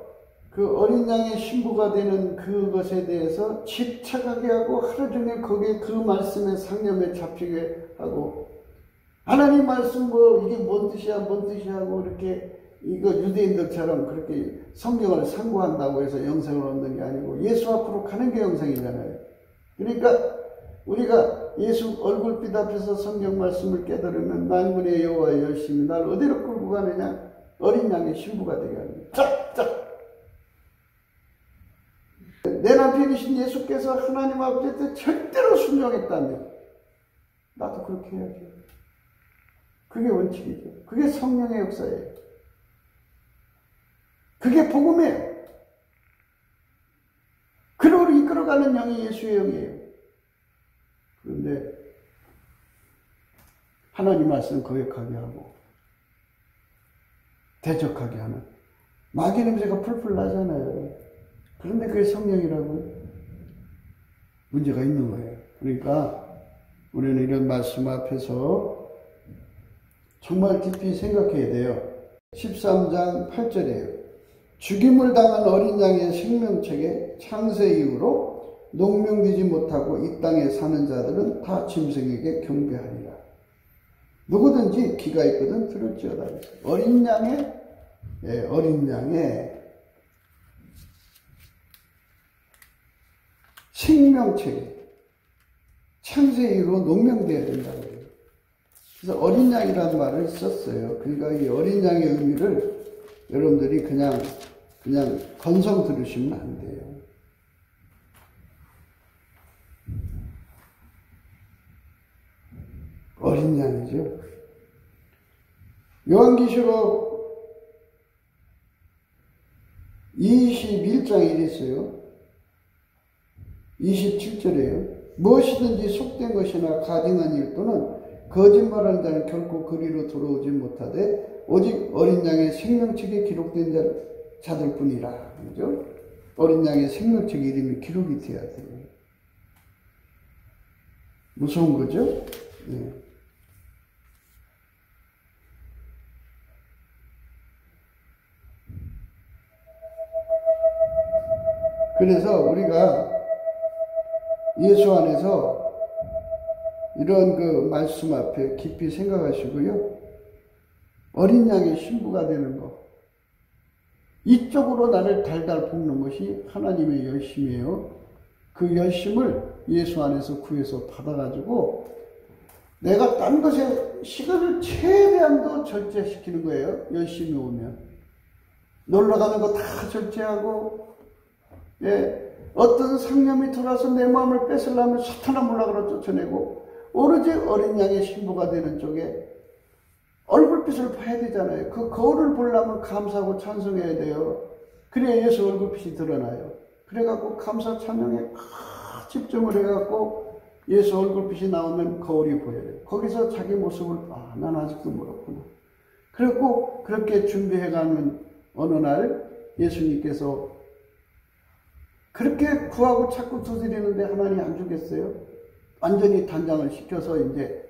그 어린 양의 신부가 되는 그것에 대해서 집착하게 하고 하루 종일 거기에 그 말씀에 상념에 잡히게 하고 하나님 말씀 이게 뭔 뜻이야 하고 이렇게 이거 유대인들처럼 그렇게 성경을 상고한다고 해서 영생을 얻는 게 아니고 예수 앞으로 가는 게 영생이잖아요. 그러니까 우리가 예수 얼굴빛 앞에서 성경 말씀을 깨달으면 만군의 여호와의 열심히 날 어디로 끌고 가느냐? 어린 양의 신부가 되게 합니다. 짝! 내 남편이신 예수께서 하나님 아버지한테 절대로 순종했다면 나도 그렇게 해야죠. 그게 원칙이죠. 그게 성령의 역사예요. 그게 복음이에요. 그를 이끌어가는 영이 예수의 영이에요. 그런데 하나님 말씀 거역하게 하고 대적하게 하는 마귀 냄새가 풀풀 나잖아요. 그런데 그게 성령이라고요? 문제가 있는 거예요. 그러니까 우리는 이런 말씀 앞에서 정말 깊이 생각해야 돼요. 13장 8절이에요. 죽임을 당한 어린 양의 생명책에 창세 이후로 농명되지 못하고 이 땅에 사는 자들은 다 짐승에게 경배하리라. 누구든지 귀가 있거든 들을지어다. 어린 양의 생명책에 창세 이후로 농명되어야 된다고 해요. 그래서 어린 양이라는 말을 썼어요. 그러니까 이 어린 양의 의미를 여러분들이 그냥 건성 들으시면 안 돼요. 어린 양이죠. 요한계시록 21장에 이랬어요. 27절에요. 무엇이든지 속된 것이나 가증한 일 또는 거짓말하는 자는 결코 그리로 돌아오지 못하되 오직 어린 양의 생명책에 기록된 자들 뿐이라. 그죠? 어린 양의 생명책 이름이 기록이 되어야 돼요. 무서운 거죠? 네. 그래서 우리가 예수 안에서 이런 그 말씀 앞에 깊이 생각하시고요. 어린 양의 신부가 되는 것. 이쪽으로 나를 달달 볶는 것이 하나님의 열심이에요. 그 열심을 예수 안에서 구해서 받아가지고 내가 딴 것에 시간을 최대한 더 절제시키는 거예요. 열심히 오면. 놀러 가는 거 다 절제하고, 어떤 상념이 들어와서 내 마음을 뺏으려면 사탄아 몰락으로 쫓아내고, 오로지 어린 양의 신부가 되는 쪽에 얼굴빛을 봐야 되잖아요. 그 거울을 보려면 감사하고 찬송해야 돼요. 그래야 예수 얼굴빛이 드러나요. 그래갖고 감사 찬양에 집중을 해갖고 예수 얼굴빛이 나오면 거울이 보여요. 거기서 자기 모습을 난 아직도 멀었구나. 그리고 그렇게 준비해가는 어느 날 예수님께서 그렇게 구하고 자꾸 두드리는데 하나님 안 주겠어요? 완전히 단장을 시켜서 이제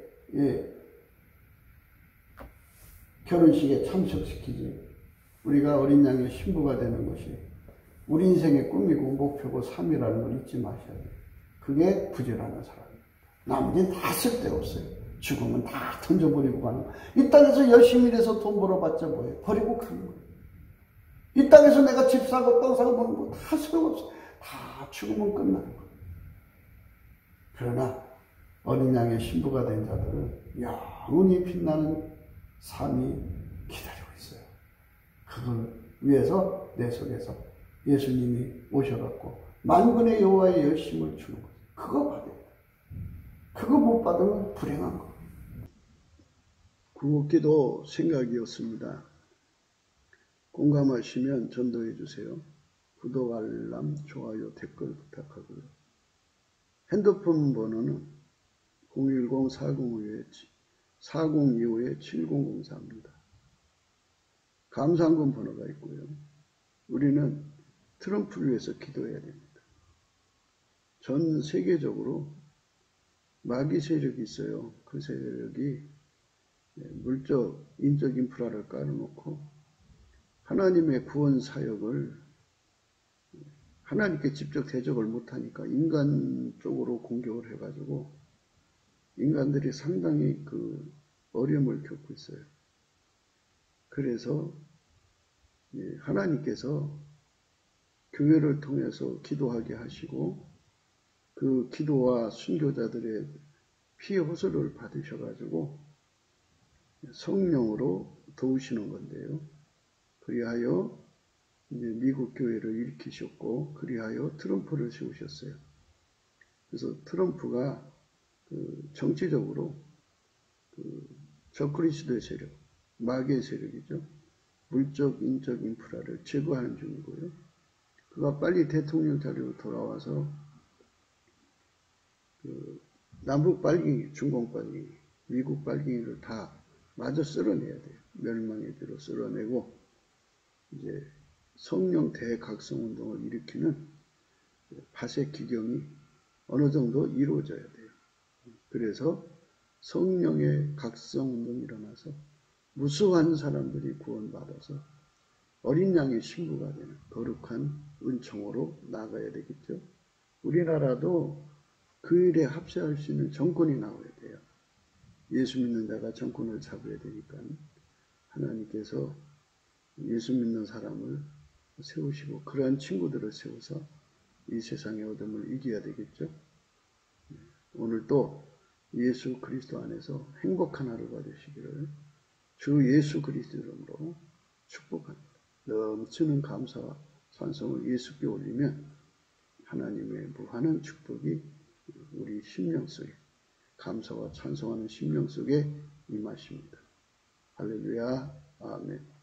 결혼식에 참석시키지. 우리가 어린 양의 신부가 되는 것이 우리 인생의 꿈이고 목표고 삶이라는 걸 잊지 마셔야 돼요. 그게 부지런한 사람입니다. 나머지는 다 쓸데없어요. 죽으면 다 던져버리고 가는 거예요. 이 땅에서 열심히 일해서 돈 벌어봤자 뭐예요? 버리고 가는 거예요. 이 땅에서 내가 집 사고 땅 사고 먹는 거 다 소용없어요. 다 죽으면 끝나는 거예요. 그러나 어린 양의 신부가 된 자들은 영원히 빛나는 삶이 기다리고 있어요. 그걸 위해서 내 속에서 예수님이 오셔갖고 만군의 여호와의 열심을 주는 거예요. 그거 받아야 돼요. 그거 못 받으면 불행한 거예요. 구국기도 생각이었습니다. 공감하시면 전도해 주세요. 구독, 알람, 좋아요, 댓글 부탁하고요. 핸드폰 번호는 010-4025-7004입니다. 감사한금 번호가 있고요. 우리는 트럼프를 위해서 기도해야 됩니다. 전 세계적으로 마귀 세력이 있어요. 그 세력이 물적, 인적 인프라를 깔아놓고 하나님의 구원 사역을 하나님께 직접 대적을 못하니까 인간 쪽으로 공격을 해가지고 인간들이 상당히 그 어려움을 겪고 있어요. 그래서 하나님께서 교회를 통해서 기도하게 하시고 그 기도와 순교자들의 피 호소를 받으셔가지고 성령으로 도우시는 건데요. 그리하여 이제 미국 교회를 일으키셨고 그리하여 트럼프를 세우셨어요. 그래서 트럼프가 그 정치적으로 그 적그리스도의 세력, 마귀의 세력이죠. 물적, 인적 인프라를 제거하는 중이고요. 그가 빨리 대통령 자리로 돌아와서 그 남북 빨갱이, 중공 빨갱이, 미국 빨갱이를 다 마저 쓸어내야 돼요. 멸망의 뒤로 쓸어내고 이제 성령 대각성 운동을 일으키는 파쇄 기경이 어느 정도 이루어져야 돼요. 그래서 성령의 각성 운동이 일어나서 무수한 사람들이 구원받아서 어린 양의 신부가 되는 거룩한 은총으로 나가야 되겠죠. 우리나라도 그 일에 합세할 수 있는 정권이 나와야 돼요. 예수 믿는 자가 정권을 잡아야 되니까 하나님께서 예수 믿는 사람을 세우시고 그러한 친구들을 세워서 이 세상의 어둠을 이겨야 되겠죠. 오늘도 예수 그리스도 안에서 행복한 하루가 되시기를 주 예수 그리스도 이름으로 축복합니다. 넘치는 감사와 찬송을 예수께 올리면 하나님의 무한한 축복이 우리 심령 속에 감사와 찬송하는 심령 속에 임하십니다. 할렐루야. 아멘.